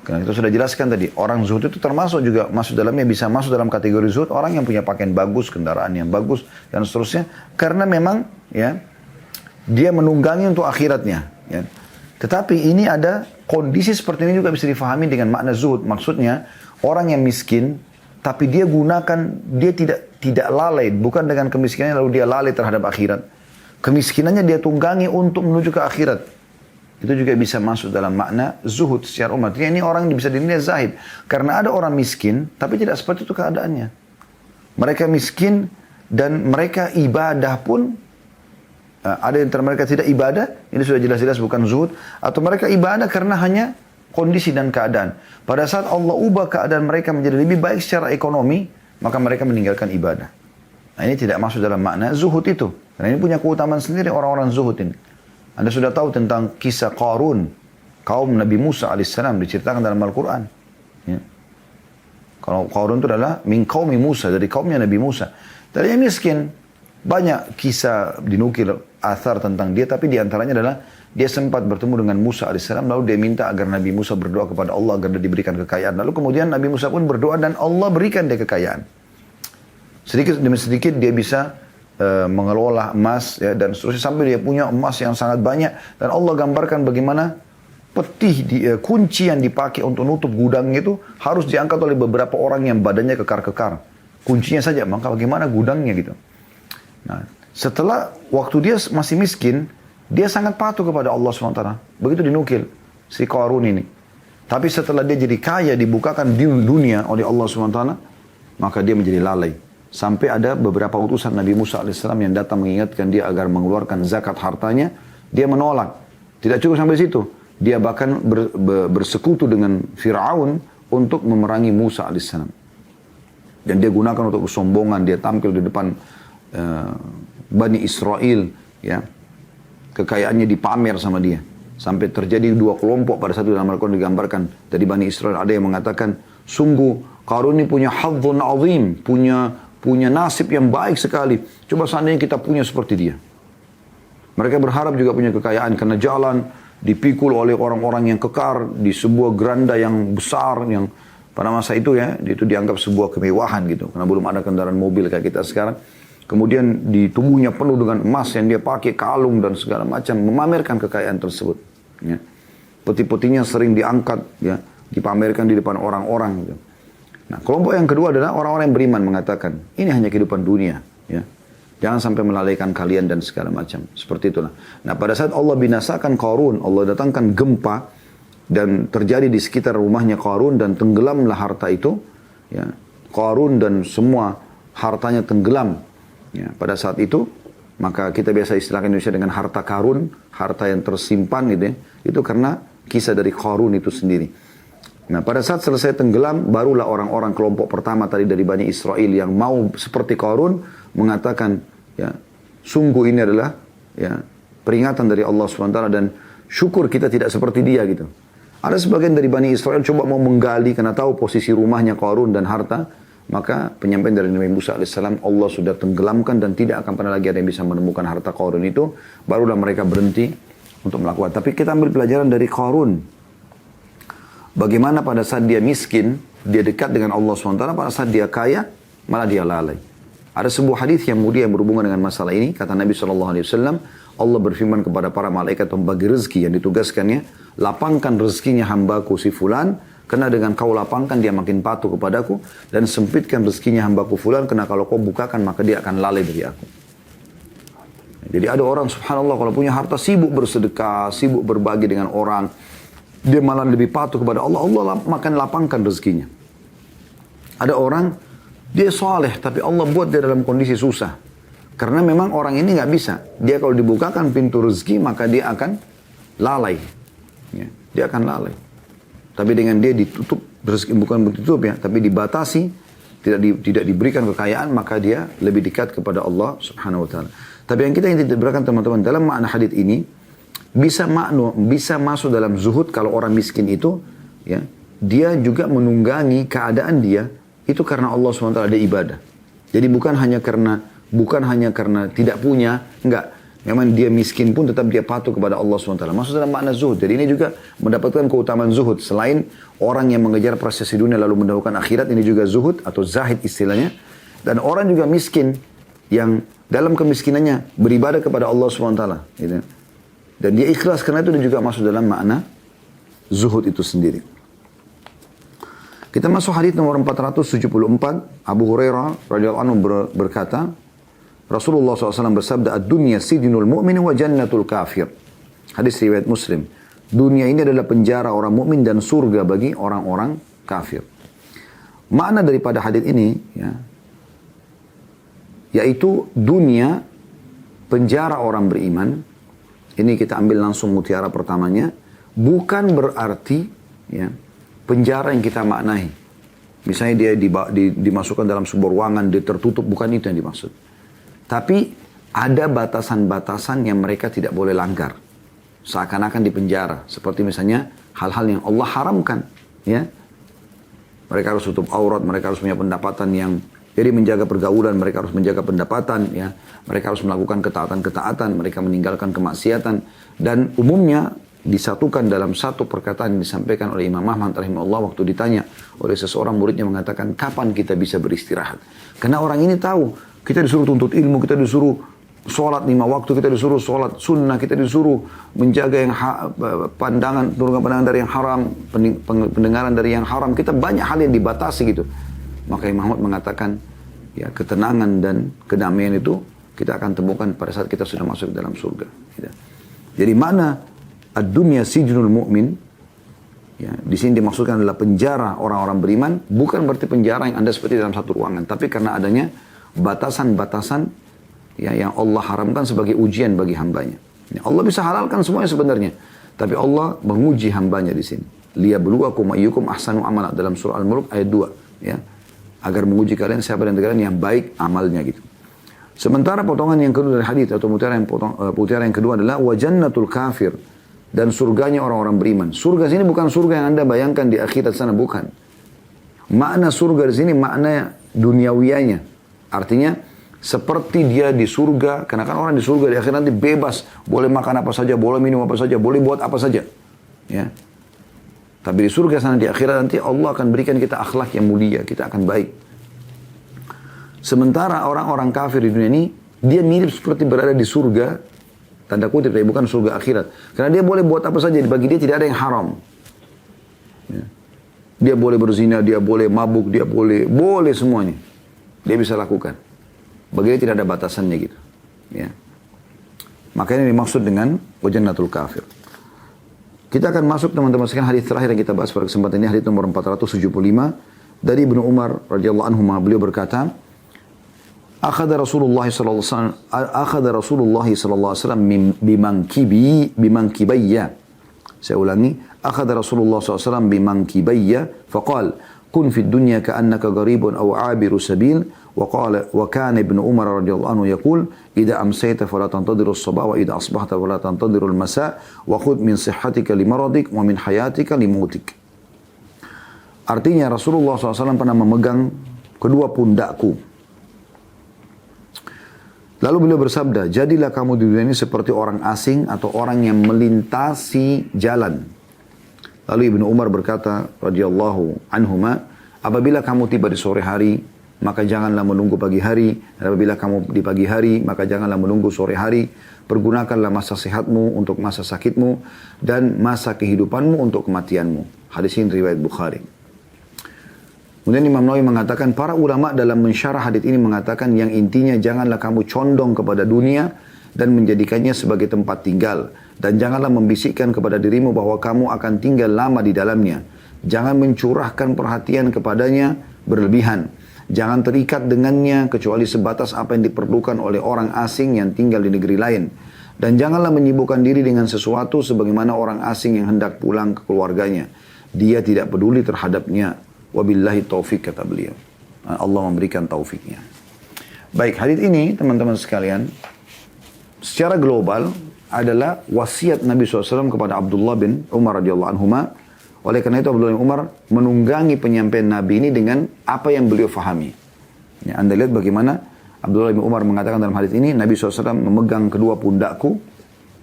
Karena kita sudah jelaskan tadi, orang zuhud itu termasuk juga masuk dalamnya, bisa masuk dalam kategori zuhud orang yang punya pakaian bagus, kendaraan yang bagus, dan seterusnya. Karena memang, ya, dia menunggangi untuk akhiratnya. Ya. Tetapi ini ada kondisi seperti ini juga bisa difahami dengan makna zuhud. Maksudnya, orang yang miskin, tapi dia gunakan, dia tidak lalai, bukan dengan kemiskinannya lalu dia lalai terhadap akhirat. Kemiskinannya dia tunggangi untuk menuju ke akhirat. Itu juga bisa masuk dalam makna zuhud secara umum. Artinya ini orang bisa dinilai zahid. Karena ada orang miskin, tapi tidak seperti itu keadaannya. Mereka miskin dan mereka ibadah pun, ada yang antara mereka tidak ibadah, ini sudah jelas-jelas bukan zuhud. Atau mereka ibadah karena hanya kondisi dan keadaan. Pada saat Allah ubah keadaan mereka menjadi lebih baik secara ekonomi, maka mereka meninggalkan ibadah. Nah, ini tidak masuk dalam makna zuhud itu. Karena ini punya keutamaan sendiri orang-orang zuhud ini. Anda sudah tahu tentang kisah Qarun, kaum Nabi Musa alaihissalam, diceritakan dalam Al-Quran. Ya. Kalau Qarun itu adalah min qaumi Musa, dari kaumnya Nabi Musa. Tadinya miskin, banyak kisah dinukil athar tentang dia, tapi diantaranya adalah dia sempat bertemu dengan Musa alaihissalam, lalu dia minta agar Nabi Musa berdoa kepada Allah agar dia diberikan kekayaan. Lalu kemudian Nabi Musa pun berdoa dan Allah berikan dia kekayaan. Sedikit demi sedikit dia bisa mengelola emas, ya, dan seterusnya sampai dia punya emas yang sangat banyak, dan Allah gambarkan bagaimana peti kunci yang dipakai untuk nutup gudangnya itu harus diangkat oleh beberapa orang yang badannya kekar-kekar. Kuncinya saja, maka bagaimana gudangnya gitu. Nah, setelah waktu dia masih miskin, dia sangat patuh kepada Allah SWT. Begitu dinukil si Qarun ini. Tapi setelah dia jadi kaya, dibukakan di dunia oleh Allah SWT, maka dia menjadi lalai. Sampai ada beberapa utusan Nabi Musa AS yang datang mengingatkan dia agar mengeluarkan zakat hartanya. Dia menolak. Tidak cukup sampai situ. Dia bahkan bersekutu dengan Fir'aun untuk memerangi Musa AS. Dan dia gunakan untuk kesombongan. Dia tampil di depan Bani Israel. Ya. Kekayaannya dipamer sama dia. Sampai terjadi dua kelompok pada saat itu dalam Al-Quran digambarkan. Dari Bani Israel ada yang mengatakan, sungguh Qarun ini punya hadzun azim, punya nasib yang baik sekali. Coba seandainya kita punya seperti dia. Mereka berharap juga punya kekayaan karena jalan dipikul oleh orang-orang yang kekar di sebuah geranda yang besar yang pada masa itu, ya, itu dianggap sebuah kemewahan gitu. Karena belum ada kendaraan mobil kayak kita sekarang. Kemudian di tubuhnya penuh dengan emas yang dia pakai, kalung dan segala macam, memamerkan kekayaan tersebut. Ya. Peti-petinya sering diangkat, ya, dipamerkan di depan orang-orang. Gitu. Nah, kelompok yang kedua adalah orang-orang yang beriman mengatakan, ini hanya kehidupan dunia. Ya. Jangan sampai melalaikan kalian dan segala macam. Seperti itulah. Nah, pada saat Allah binasakan Qarun, Allah datangkan gempa, dan terjadi di sekitar rumahnya Qarun, dan tenggelamlah harta itu. Ya. Qarun dan semua hartanya tenggelam. Ya. Pada saat itu, maka kita biasa istilahkan Indonesia dengan harta karun, harta yang tersimpan gitu ya. Itu karena kisah dari Qarun itu sendiri. Nah, pada saat selesai tenggelam, barulah orang-orang kelompok pertama tadi dari Bani Israel yang mau seperti Qarun mengatakan, ya, sungguh ini adalah ya peringatan dari Allah SWT dan syukur kita tidak seperti dia gitu. Ada sebagian dari Bani Israel coba mau menggali karena tahu posisi rumahnya Qarun dan harta, maka penyampaian dari Nabi Musa AS, Allah sudah tenggelamkan dan tidak akan pernah lagi ada yang bisa menemukan harta Qarun itu. Barulah mereka berhenti untuk melakukan. Tapi kita ambil pelajaran dari Qarun. Bagaimana pada saat dia miskin, dia dekat dengan Allah SWT, pada saat dia kaya, malah dia lalai. Ada sebuah hadis yang mulia yang berhubungan dengan masalah ini. Kata Nabi SAW, Allah berfirman kepada para malaikat pembagi rezeki yang ditugaskannya, lapangkan rezekinya hambaku si fulan, karena dengan kau lapangkan dia makin patuh kepadaku, dan sempitkan rezekinya hambaku fulan, karena kalau kau bukakan maka dia akan lalai dari aku. Jadi ada orang subhanallah kalau punya harta sibuk bersedekah, sibuk berbagi dengan orang, dia malah lebih patuh kepada Allah, Allah makan lapangkan rezekinya. Ada orang, dia soleh, tapi Allah buat dia dalam kondisi susah. Karena memang orang ini nggak bisa. Dia kalau dibukakan pintu rezeki, maka dia akan lalai. Ya, dia akan lalai. Tapi dengan dia ditutup, rezeki bukan ditutup ya, tapi dibatasi, tidak diberikan kekayaan, maka dia lebih dekat kepada Allah Subhanahu Wa Taala. Tapi yang kita ingin berikan teman-teman dalam makna hadits ini, bisa masuk dalam zuhud kalau orang miskin itu, ya, dia juga menunggangi keadaan dia itu karena Allah SWT ada ibadah. Jadi bukan hanya karena tidak punya, enggak. Memang dia miskin pun tetap dia patuh kepada Allah SWT. Masuk dalam makna zuhud. Jadi ini juga mendapatkan keutamaan zuhud. Selain orang yang mengejar prestasi dunia lalu mendahulukan akhirat, ini juga zuhud atau zahid istilahnya. Dan orang juga miskin yang dalam kemiskinannya beribadah kepada Allah SWT. Gitu. Dan dia ikhlas karena itu dia juga masuk dalam makna zuhud itu sendiri. Kita masuk hadis nomor 474. Abu Hurairah radhiyallahu anhu berkata, Rasulullah SAW bersabda, "Ad-dunya sidinul mu'min wa jannatul kafir." Hadis riwayat Muslim. Dunia ini adalah penjara orang mukmin dan surga bagi orang-orang kafir. Makna daripada hadis ini, ya, yaitu dunia penjara orang beriman. Ini kita ambil langsung mutiara pertamanya. Bukan berarti ya, penjara yang kita maknai. Misalnya dia dimasukkan dalam sebuah ruangan, dia tertutup, bukan itu yang dimaksud. Tapi ada batasan-batasan yang mereka tidak boleh langgar. Seakan-akan di penjara. Seperti misalnya hal-hal yang Allah haramkan. Ya. Mereka harus tutup aurat, mereka harus punya pendapatan yang... Jadi menjaga pergaulan, mereka harus menjaga pendapatan, ya. Mereka harus melakukan ketaatan-ketaatan, mereka meninggalkan kemaksiatan. Dan umumnya disatukan dalam satu perkataan yang disampaikan oleh Imam Ahmad rahimahullah waktu ditanya oleh seseorang muridnya mengatakan, kapan kita bisa beristirahat? Karena orang ini tahu, kita disuruh tuntut ilmu, kita disuruh sholat 5 waktu, kita disuruh sholat sunnah, kita disuruh menjaga yang pandangan dari yang haram, pendengaran dari yang haram. Kita banyak hal yang dibatasi gitu. Maka Imam Ahmad mengatakan, ya, ketenangan dan kedamaian itu kita akan temukan pada saat kita sudah masuk ke dalam surga. Gitu. Jadi mana ad-dunya sijnul mu'min, ya, di sini dimaksudkan adalah penjara orang-orang beriman, bukan berarti penjara yang Anda seperti dalam satu ruangan, tapi karena adanya batasan-batasan, ya, yang Allah haramkan sebagai ujian bagi hambanya. Ya, Allah bisa halalkan semuanya sebenarnya, tapi Allah menguji hambanya di sini. Liyabluwakum ayyukum ahsanu amala, dalam surah Al-Mulk ayat 2, ya. Agar menguji kalian siapa dan kalian yang baik amalnya gitu. Sementara potongan yang kedua dari hadis atau mutiara yang kedua adalah wajannatul kafir, dan surganya orang-orang beriman. Surga sini bukan surga yang Anda bayangkan di akhirat sana, bukan. Makna surga di sini makna duniawianya. Artinya seperti dia di surga, karena kan orang di surga di akhirat nanti bebas, boleh makan apa saja, boleh minum apa saja, boleh buat apa saja. Ya. Tapi di surga sana di akhirat nanti Allah akan berikan kita akhlak yang mulia, kita akan baik. Sementara orang-orang kafir di dunia ini, dia mirip seperti berada di surga, Tanda kutip, tapi bukan surga akhirat. Karena dia boleh buat apa saja, bagi dia tidak ada yang haram. Ya. Dia boleh berzina, dia boleh mabuk, dia boleh semuanya. Dia bisa lakukan. Bagi dia tidak ada batasannya gitu. Ya. Makanya ini dimaksud dengan wajannatul kafir. Kita akan masuk teman-teman sekalian hadis terakhir yang kita bahas pada kesempatan ini, hadis nomor 475 dari Ibnu Umar radhiyallahu anhu. Beliau berkata, akhadha Rasulullah sallallahu alaihi wasallam bimankibayya. Saya ulangi, akhadha Rasulullah sallallahu alaihi wasallam bimankibayya faqala kun fid dunya ka'annaka gharibun aw 'abiru sabil. وقال وكان ابن عمر رضي الله عنه يقول إذا أمسيت فلا تنتظر الصباح وإذا أصبحت فلا تنتظر المساء وخذ من صحتك لمرضك ومن حياتك لموتك. Artinya Rasulullah SAW pernah memegang kedua pundakku. Lalu beliau bersabda, jadilah kamu di dunia ini seperti orang asing atau orang yang melintasi jalan. Lalu Ibnu Umar berkata radhiyallahu anhuma, apabila kamu tiba di sore hari, maka janganlah menunggu pagi hari. Dan apabila kamu di pagi hari, maka janganlah menunggu sore hari. Pergunakanlah masa sehatmu untuk masa sakitmu dan masa kehidupanmu untuk kematianmu. Hadis ini riwayat Bukhari. Kemudian Imam Nawawi mengatakan, para ulama dalam mensyarah hadis ini mengatakan yang intinya janganlah kamu condong kepada dunia dan menjadikannya sebagai tempat tinggal. Dan janganlah membisikkan kepada dirimu bahwa kamu akan tinggal lama di dalamnya. Jangan mencurahkan perhatian kepadanya berlebihan. Jangan terikat dengannya kecuali sebatas apa yang diperlukan oleh orang asing yang tinggal di negeri lain. Dan janganlah menyibukkan diri dengan sesuatu sebagaimana orang asing yang hendak pulang ke keluarganya. Dia tidak peduli terhadapnya. Wabillahi taufik, kata beliau. Allah memberikan taufiknya. Baik, hadis ini teman-teman sekalian, secara global adalah wasiat Nabi SAW kepada Abdullah bin Umar radhiyallahu anhuma. Oleh karena itu Abdullah bin Umar menunggangi penyampaian Nabi ini dengan apa yang beliau fahami. Ya, Anda lihat bagaimana Abdullah bin Umar mengatakan dalam hadis ini, Nabi SAW memegang kedua pundakku,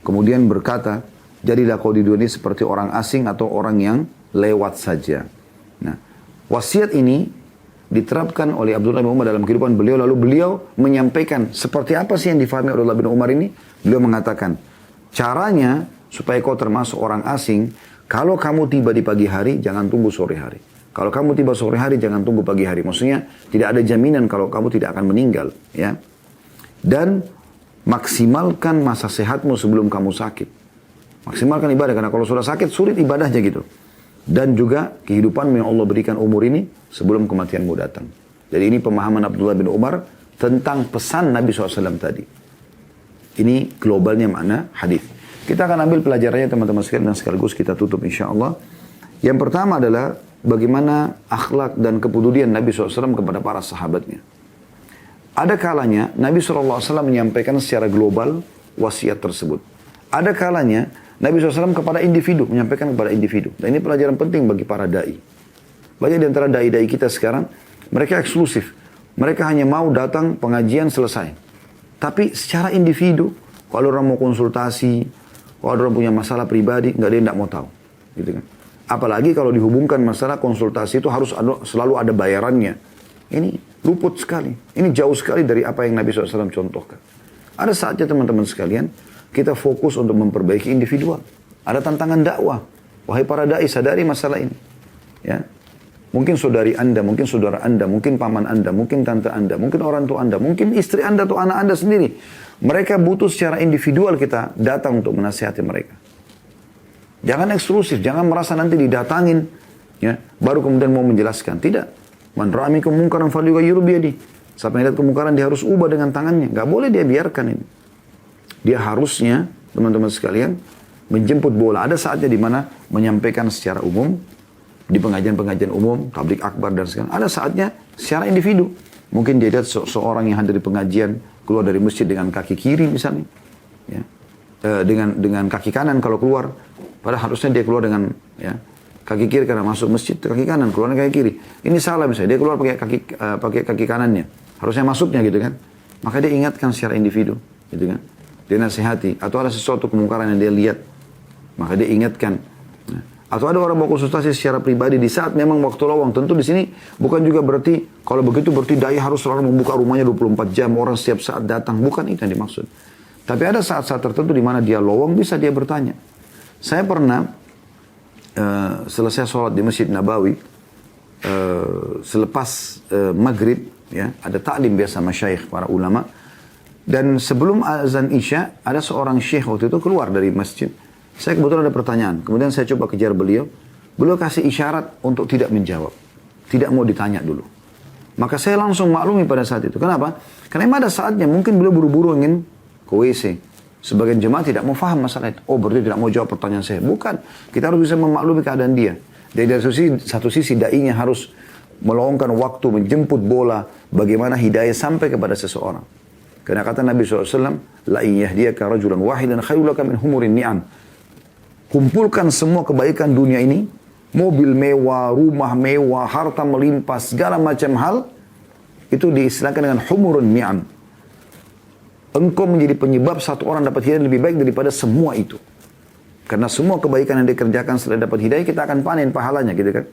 kemudian berkata, jadilah kau di dunia ini seperti orang asing atau orang yang lewat saja. Nah, wasiat ini diterapkan oleh Abdullah bin Umar dalam kehidupan beliau, lalu beliau menyampaikan seperti apa sih yang difahami Abdullah bin Umar ini. Beliau mengatakan, caranya supaya kau termasuk orang asing, kalau kamu tiba di pagi hari, jangan tunggu sore hari. Kalau kamu tiba sore hari, jangan tunggu pagi hari. Maksudnya, tidak ada jaminan kalau kamu tidak akan meninggal. Ya. Dan maksimalkan masa sehatmu sebelum kamu sakit. Maksimalkan ibadah, karena kalau sudah sakit, sulit ibadahnya gitu. Dan juga kehidupanmu yang Allah berikan umur ini sebelum kematianmu datang. Jadi ini pemahaman Abdullah bin Umar tentang pesan Nabi SAW tadi. Ini globalnya makna hadis. Kita akan ambil pelajarannya teman-teman sekalian dan sekaligus kita tutup insya Allah. Yang pertama adalah bagaimana akhlak dan kepedulian Nabi SAW kepada para sahabatnya. Ada kalanya Nabi SAW menyampaikan secara global wasiat tersebut. Ada kalanya Nabi SAW kepada individu, menyampaikan kepada individu. Dan ini pelajaran penting bagi para da'i. Banyak di antara da'i-da'i kita sekarang, mereka eksklusif. Mereka hanya mau datang pengajian selesai. Tapi secara individu, kalau orang mau konsultasi, kalau orang punya masalah pribadi, nggak ada yang mau tahu. Gitu kan. Apalagi kalau dihubungkan masalah konsultasi itu harus selalu ada bayarannya. Ini luput sekali. Ini jauh sekali dari apa yang Nabi SAW contohkan. Ada saatnya teman-teman sekalian, kita fokus untuk memperbaiki individual. Ada tantangan dakwah. Wahai para da'i, sadari masalah ini. Ya. Mungkin saudari Anda, mungkin saudara Anda, mungkin paman Anda, mungkin tante Anda, mungkin orang tua Anda, mungkin istri Anda atau anak Anda sendiri. Mereka butuh secara individual kita datang untuk menasihati mereka. Jangan eksklusif, jangan merasa nanti didatangin, ya, baru kemudian mau menjelaskan. Tidak. Man ra'a minkum munkaran falyughayyirhu biyadihi. Siapa yang lihat kemungkaran dia harus ubah dengan tangannya. Gak boleh dia biarkan ini. Dia harusnya, teman-teman sekalian, menjemput bola. Ada saatnya di mana menyampaikan secara umum, di pengajian-pengajian umum, tablik akbar dan segala. Ada saatnya secara individu. Mungkin dia lihat seorang yang hadir di pengajian, keluar dari masjid dengan kaki kiri misalnya. Ya. Dengan kaki kanan kalau keluar. Padahal harusnya dia keluar dengan ya, kaki kiri karena masuk masjid, kaki kanan, keluar kaki kiri. Ini salah misalnya, dia keluar pakai kaki kanannya. Harusnya masuknya gitu kan. Maka dia ingatkan secara individu. Gitu kan. Dia nasihati. Atau ada sesuatu kemungkaran yang dia lihat. Maka dia ingatkan. Atau ada orang mau konsultasi secara pribadi di saat memang waktu lowong. Tentu di sini bukan juga berarti, kalau begitu berarti dai harus selalu membuka rumahnya 24 jam, orang setiap saat datang. Bukan itu yang dimaksud. Tapi ada saat-saat tertentu di mana dia lowong, bisa dia bertanya. Saya pernah selesai sholat di Masjid Nabawi, selepas maghrib, ya, ada taklim biasa masyayikh, para ulama. Dan sebelum azan Isya, ada seorang syekh waktu itu keluar dari masjid. Saya kebetulan ada pertanyaan. Kemudian saya coba kejar beliau. Beliau kasih isyarat untuk tidak menjawab. Tidak mau ditanya dulu. Maka saya langsung maklumi pada saat itu. Kenapa? Karena memang ada saatnya mungkin beliau buru-buru ingin ke WC. Sebagian jemaah tidak mau faham masalah itu. Oh, berarti tidak mau jawab pertanyaan saya. Bukan. Kita harus bisa memaklumi keadaan dia. Dari satu sisi da'inya harus meluangkan waktu menjemput bola bagaimana hidayah sampai kepada seseorang. Karena kata Nabi SAW, La in yahdiyaka rajulan wahidan khairul laka min humurin ni'am. Kumpulkan semua kebaikan dunia ini, mobil mewah, rumah mewah, harta melimpah, segala macam hal, itu diistilahkan dengan humurun ni'am. Engkau menjadi penyebab satu orang dapat hidayah lebih baik daripada semua itu. Karena semua kebaikan yang dikerjakan setelah dapat hidayah, kita akan panen pahalanya, gitu kan.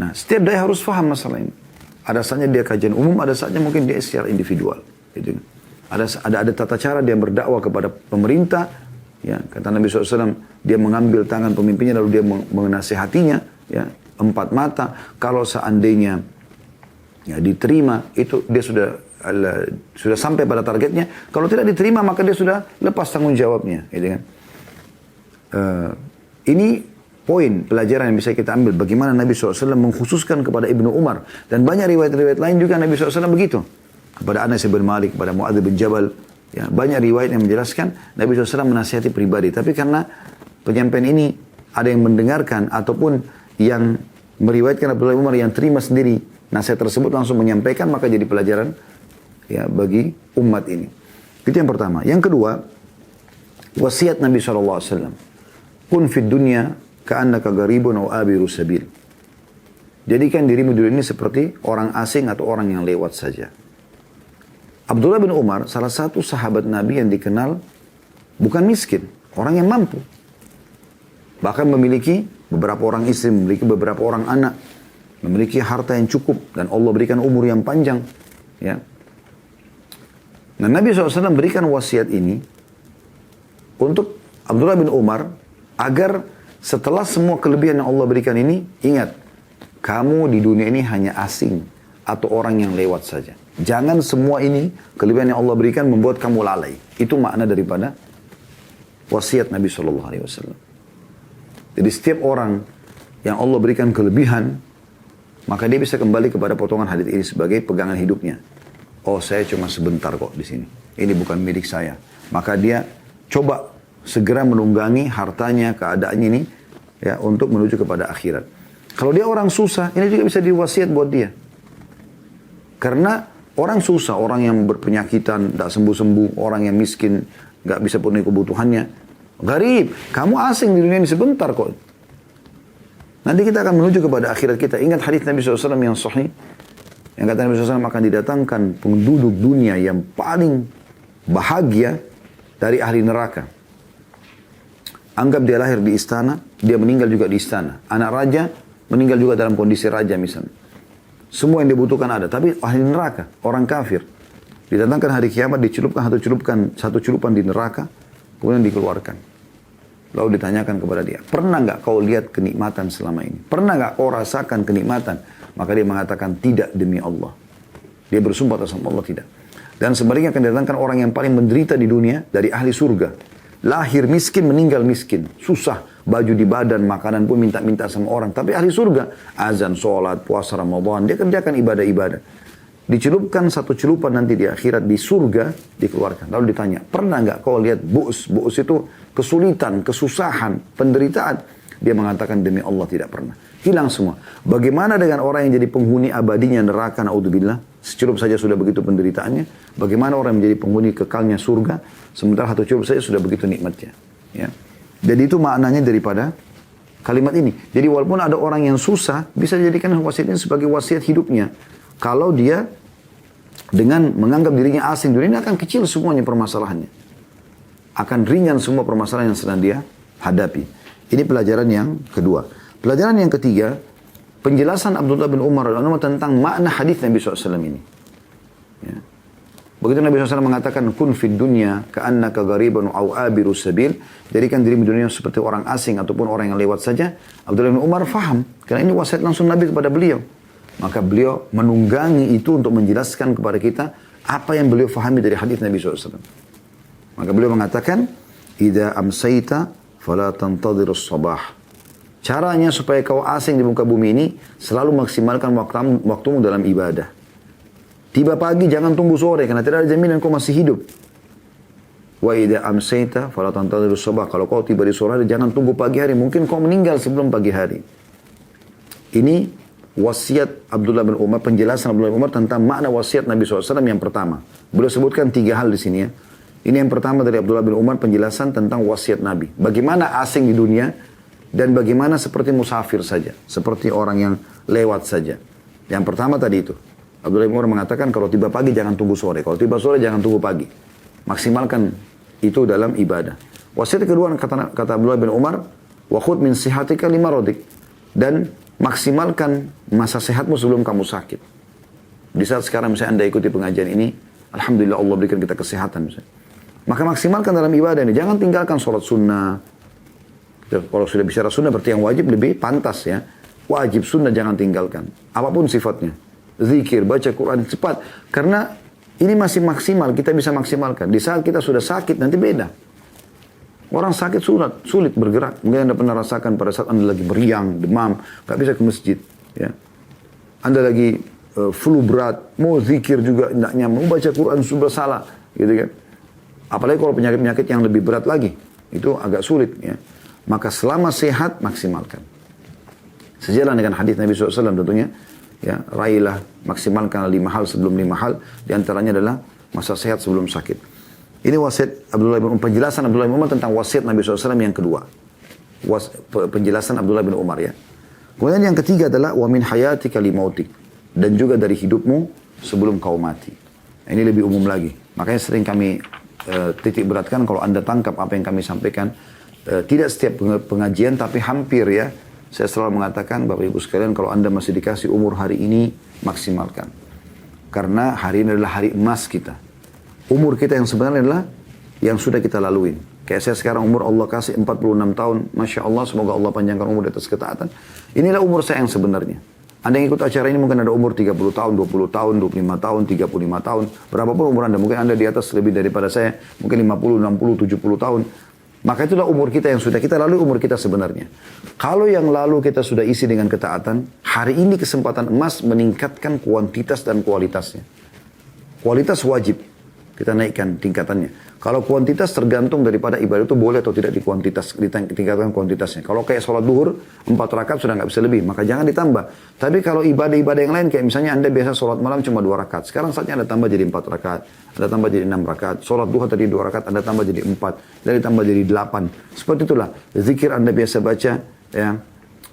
Nah, setiap dai harus faham masalah ini. Ada saatnya dia kajian umum, ada saatnya mungkin dia secara individual. Gitu. Ada tata cara dia berdakwah kepada pemerintah. Ya, kata Nabi SAW, dia mengambil tangan pemimpinnya lalu dia menasihatinya. Ya, 4 mata. Kalau seandainya ya, diterima, itu dia sudah sampai pada targetnya. Kalau tidak diterima, maka dia sudah lepas tanggung jawabnya. Gitu kan. Ini poin pelajaran yang bisa kita ambil. Bagaimana Nabi SAW mengkhususkan kepada Ibnu Umar. Dan banyak riwayat-riwayat lain juga Nabi SAW begitu. Kepada Anas bin Malik, kepada Mu'adz bin Jabal. Ya, banyak riwayat yang menjelaskan Nabi SAW menasihati pribadi. Tapi karena penyampaian ini ada yang mendengarkan ataupun yang meriwayatkan Abdullah bin Umar yang terima sendiri nasihat tersebut langsung menyampaikan, maka jadi pelajaran ya bagi umat ini. Itu yang pertama. Yang kedua, wasiat Nabi SAW. Kun fid dunya ka'annaka gharibun aw abiru sabil. Jadikan dirimu di dunia ini seperti orang asing atau orang yang lewat saja. Abdullah bin Umar, salah satu sahabat Nabi yang dikenal bukan miskin, orang yang mampu. Bahkan memiliki beberapa orang istri, memiliki beberapa orang anak, memiliki harta yang cukup, dan Allah berikan umur yang panjang. Ya. Nah, Nabi SAW berikan wasiat ini untuk Abdullah bin Umar agar setelah semua kelebihan yang Allah berikan ini, ingat, kamu di dunia ini hanya asing atau orang yang lewat saja. Jangan semua ini, kelebihan yang Allah berikan membuat kamu lalai. Itu makna daripada wasiat Nabi SAW. Jadi setiap orang yang Allah berikan kelebihan, maka dia bisa kembali kepada potongan hadits ini sebagai pegangan hidupnya. Oh, saya cuma sebentar kok di sini. Ini bukan milik saya. Maka dia coba segera menunggangi hartanya, keadaannya ini, ya, untuk menuju kepada akhirat. Kalau dia orang susah, ini juga bisa diwasiat buat dia. Karena orang susah, orang yang berpenyakitan, tidak sembuh-sembuh, orang yang miskin, nggak bisa penuhi kebutuhannya. Gharib, kamu asing di dunia ini sebentar kok. Nanti kita akan menuju kepada akhirat kita. Ingat hadis Nabi SAW yang sahih. Yang kata Nabi SAW akan didatangkan penduduk dunia yang paling bahagia dari ahli neraka. Anggap dia lahir di istana, dia meninggal juga di istana. Anak raja meninggal juga dalam kondisi raja misalnya. Semua yang dibutuhkan ada, tapi ahli neraka, orang kafir. Didatangkan hari kiamat, dicelupkan satu celupan di neraka, kemudian dikeluarkan. Lalu ditanyakan kepada dia, pernah nggak kau lihat kenikmatan selama ini? Pernah nggak kau rasakan kenikmatan? Maka dia mengatakan, tidak demi Allah. Dia bersumpah atas Allah, tidak. Dan sebaliknya akan didatangkan orang yang paling menderita di dunia dari ahli surga. Lahir miskin, meninggal miskin. Susah, baju di badan, makanan pun minta-minta sama orang. Tapi ahli surga, azan, sholat, puasa Ramadan, dia kerjakan ibadah-ibadah. Dicelupkan satu celupan nanti di akhirat, di surga, dikeluarkan. Lalu ditanya, pernah nggak kau lihat bu'us? Bu'us itu kesulitan, kesusahan, penderitaan. Dia mengatakan, demi Allah tidak pernah. Hilang semua. Bagaimana dengan orang yang jadi penghuni abadinya neraka, na'udzubillah? Secelup saja sudah begitu penderitaannya. Bagaimana orang yang menjadi penghuni kekalnya surga, sementara satu celup saja sudah begitu nikmatnya. Ya. Jadi itu maknanya daripada kalimat ini. Jadi walaupun ada orang yang susah, bisa dijadikan wasiat ini sebagai wasiat hidupnya. Kalau dia dengan menganggap dirinya asing, dunia ini akan kecil semuanya permasalahannya. Akan ringan semua permasalahan yang sedang dia hadapi. Ini pelajaran yang kedua. Pelajaran yang ketiga, penjelasan Abdullah bin Umar tentang makna hadis Nabi SAW ini. Ya. Begitu Nabi SAW mengatakan, kun fid dunya ka'annaka gharibun au abirus sabil. Jadikan diri di dunia seperti orang asing ataupun orang yang lewat saja. Abdullah bin Umar faham. Karena ini wasiat langsung Nabi kepada beliau. Maka beliau menunggangi itu untuk menjelaskan kepada kita apa yang beliau fahami dari hadis Nabi SAW. Maka beliau mengatakan, idza amsayta fala tantadhirus sabah. Caranya supaya kau asing di muka bumi ini, selalu maksimalkan waktumu dalam ibadah. Tiba pagi jangan tunggu sore, karena tidak ada jaminan kau masih hidup. Wa idza amsayta fala tantadhirus sabah. Kalau kau tiba di sore hari, jangan tunggu pagi hari. Mungkin kau meninggal sebelum pagi hari. Ini wasiat Abdullah bin Umar, penjelasan Abdullah bin Umar tentang makna wasiat Nabi SAW yang pertama. Beliau sebutkan 3 hal di sini ya. Ini yang pertama dari Abdullah bin Umar, penjelasan tentang wasiat Nabi. Bagaimana asing di dunia dan bagaimana seperti musafir saja. Seperti orang yang lewat saja. Yang pertama tadi itu. Abdullah bin Umar mengatakan kalau tiba pagi jangan tunggu sore. Kalau tiba sore jangan tunggu pagi. Maksimalkan itu dalam ibadah. Wasiat kedua kata Abdullah bin Umar, wa khudh min sihatika lima rodik. Dan maksimalkan masa sehatmu sebelum kamu sakit. Di saat sekarang misalnya Anda ikuti pengajian ini, alhamdulillah Allah berikan kita kesehatan misalnya. Maka maksimalkan dalam ibadah ini. Jangan tinggalkan sholat sunnah. Kalau sudah bicara sunnah berarti yang wajib lebih pantas ya. Wajib sunnah jangan tinggalkan. Apapun sifatnya. Zikir, baca Quran cepat. Karena ini masih maksimal, kita bisa maksimalkan. Di saat kita sudah sakit nanti beda. Orang sakit sulit bergerak. Mungkin Anda pernah rasakan pada saat Anda lagi meriang, demam, gak bisa ke masjid. Ya. Anda lagi flu berat, mau zikir juga tidak nyaman, mau baca Quran sudah salah. Gitu kan. Apalagi kalau penyakit-penyakit yang lebih berat lagi. Itu agak sulit. Ya. Maka selama sehat, maksimalkan. Sejalan dengan hadis Nabi SAW tentunya. Ya, raihlah, maksimalkan 5 hal sebelum 5 hal. Di antaranya adalah masa sehat sebelum sakit. Ini wasiat Abdullah bin Umar, penjelasan Abdullah bin Umar tentang wasiat Nabi SAW yang kedua. Penjelasan Abdullah bin Umar ya. Kemudian yang ketiga adalah wa min hayatika li mautik, dan juga dari hidupmu sebelum kau mati. Ini lebih umum lagi. Makanya sering kami titik beratkan kalau Anda tangkap apa yang kami sampaikan. Tidak setiap pengajian tapi hampir ya. Saya selalu mengatakan Bapak Ibu sekalian, kalau Anda masih dikasih umur hari ini, maksimalkan. Karena hari ini adalah hari emas kita. Umur kita yang sebenarnya adalah yang sudah kita laluin. Kayak saya sekarang umur Allah kasih 46 tahun. Masya Allah, semoga Allah panjangkan umur di atas ketaatan. Inilah umur saya yang sebenarnya. Anda yang ikut acara ini mungkin ada umur 30 tahun, 20 tahun, 25 tahun, 35 tahun. Berapapun umur Anda. Mungkin Anda di atas lebih daripada saya. Mungkin 50, 60, 70 tahun. Maka itulah umur kita yang sudah kita lalui, umur kita sebenarnya. Kalau yang lalu kita sudah isi dengan ketaatan, hari ini kesempatan emas meningkatkan kuantitas dan kualitasnya. Kualitas wajib kita naikkan tingkatannya. Kalau kuantitas tergantung daripada ibadah itu boleh atau tidak ditingkatkan kuantitasnya. Kalau kayak sholat duhur, 4 rakaat sudah nggak bisa lebih, maka jangan ditambah. Tapi kalau ibadah-ibadah yang lain, kayak misalnya Anda biasa sholat malam cuma 2 rakaat. Sekarang saatnya Anda tambah jadi 4 rakaat. Anda tambah jadi 6 rakaat. Sholat duha tadi 2 rakaat, Anda tambah jadi 4. Dan ditambah jadi 8. Seperti itulah. Zikir Anda biasa baca, ya.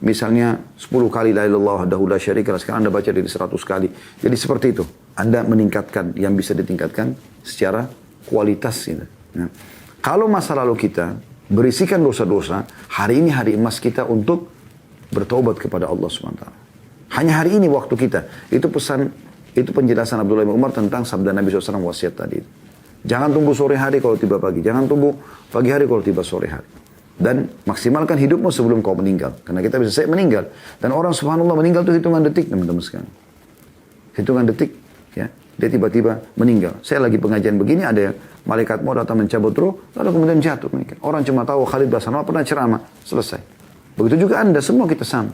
Misalnya 10 kali la ilaha illallah wahdahu la syarika lah. Sekarang Anda baca jadi 100 kali. Jadi seperti itu. Anda meningkatkan yang bisa ditingkatkan secara kualitas gitu. Nah, kalau masa lalu kita berisikan dosa-dosa, hari ini hari emas kita untuk bertobat kepada Allah SWT. Hanya hari ini waktu kita. Itu pesan, itu penjelasan Abdullah bin Umar tentang sabda Nabi SAW wasiat tadi. Jangan tunggu sore hari kalau tiba pagi. Jangan tunggu pagi hari kalau tiba sore hari. Dan maksimalkan hidupmu sebelum kau meninggal. Karena kita bisa meninggal. Dan orang subhanallah meninggal itu hitungan detik teman-teman sekalian. Hitungan detik. Ya, dia tiba-tiba meninggal. Saya lagi pengajian begini, ada malaikat mau datang mencabut roh, lalu kemudian jatuh meninggal. Orang cuma tahu Khalid Basanwa pernah ceramah, selesai. Begitu juga Anda, semua kita sama.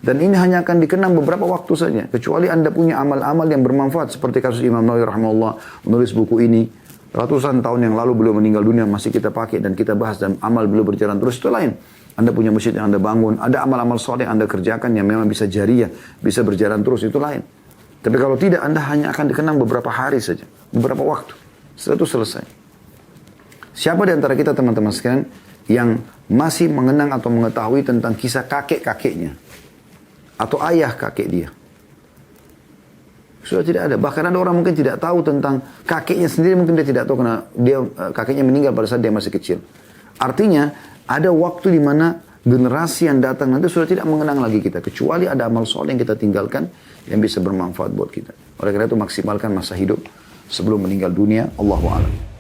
Dan ini hanya akan dikenang beberapa waktu saja. Kecuali Anda punya amal-amal yang bermanfaat. Seperti kasus Imam Nawawi rahimahullah, menulis buku ini. Ratusan tahun yang lalu beliau meninggal dunia, masih kita pakai dan kita bahas. Dan amal beliau berjalan terus, itu lain. Anda punya masjid yang Anda bangun, ada amal-amal soleh yang Anda kerjakan yang memang bisa jariah, bisa berjalan terus, itu lain. Tapi kalau tidak, Anda hanya akan dikenang beberapa hari saja. Beberapa waktu. Setelah itu selesai. Siapa di antara kita teman-teman sekalian yang masih mengenang atau mengetahui tentang kisah kakek-kakeknya? Atau ayah kakek dia? Sudah tidak ada. Bahkan ada orang mungkin tidak tahu tentang kakeknya sendiri. Mungkin dia tidak tahu karena kakeknya meninggal pada saat dia masih kecil. Artinya, ada waktu di mana generasi yang datang nanti sudah tidak mengenang lagi kita. Kecuali ada amal soleh yang kita tinggalkan yang bisa bermanfaat buat kita. Oleh karena itu maksimalkan masa hidup sebelum meninggal dunia. Allahu a'lam.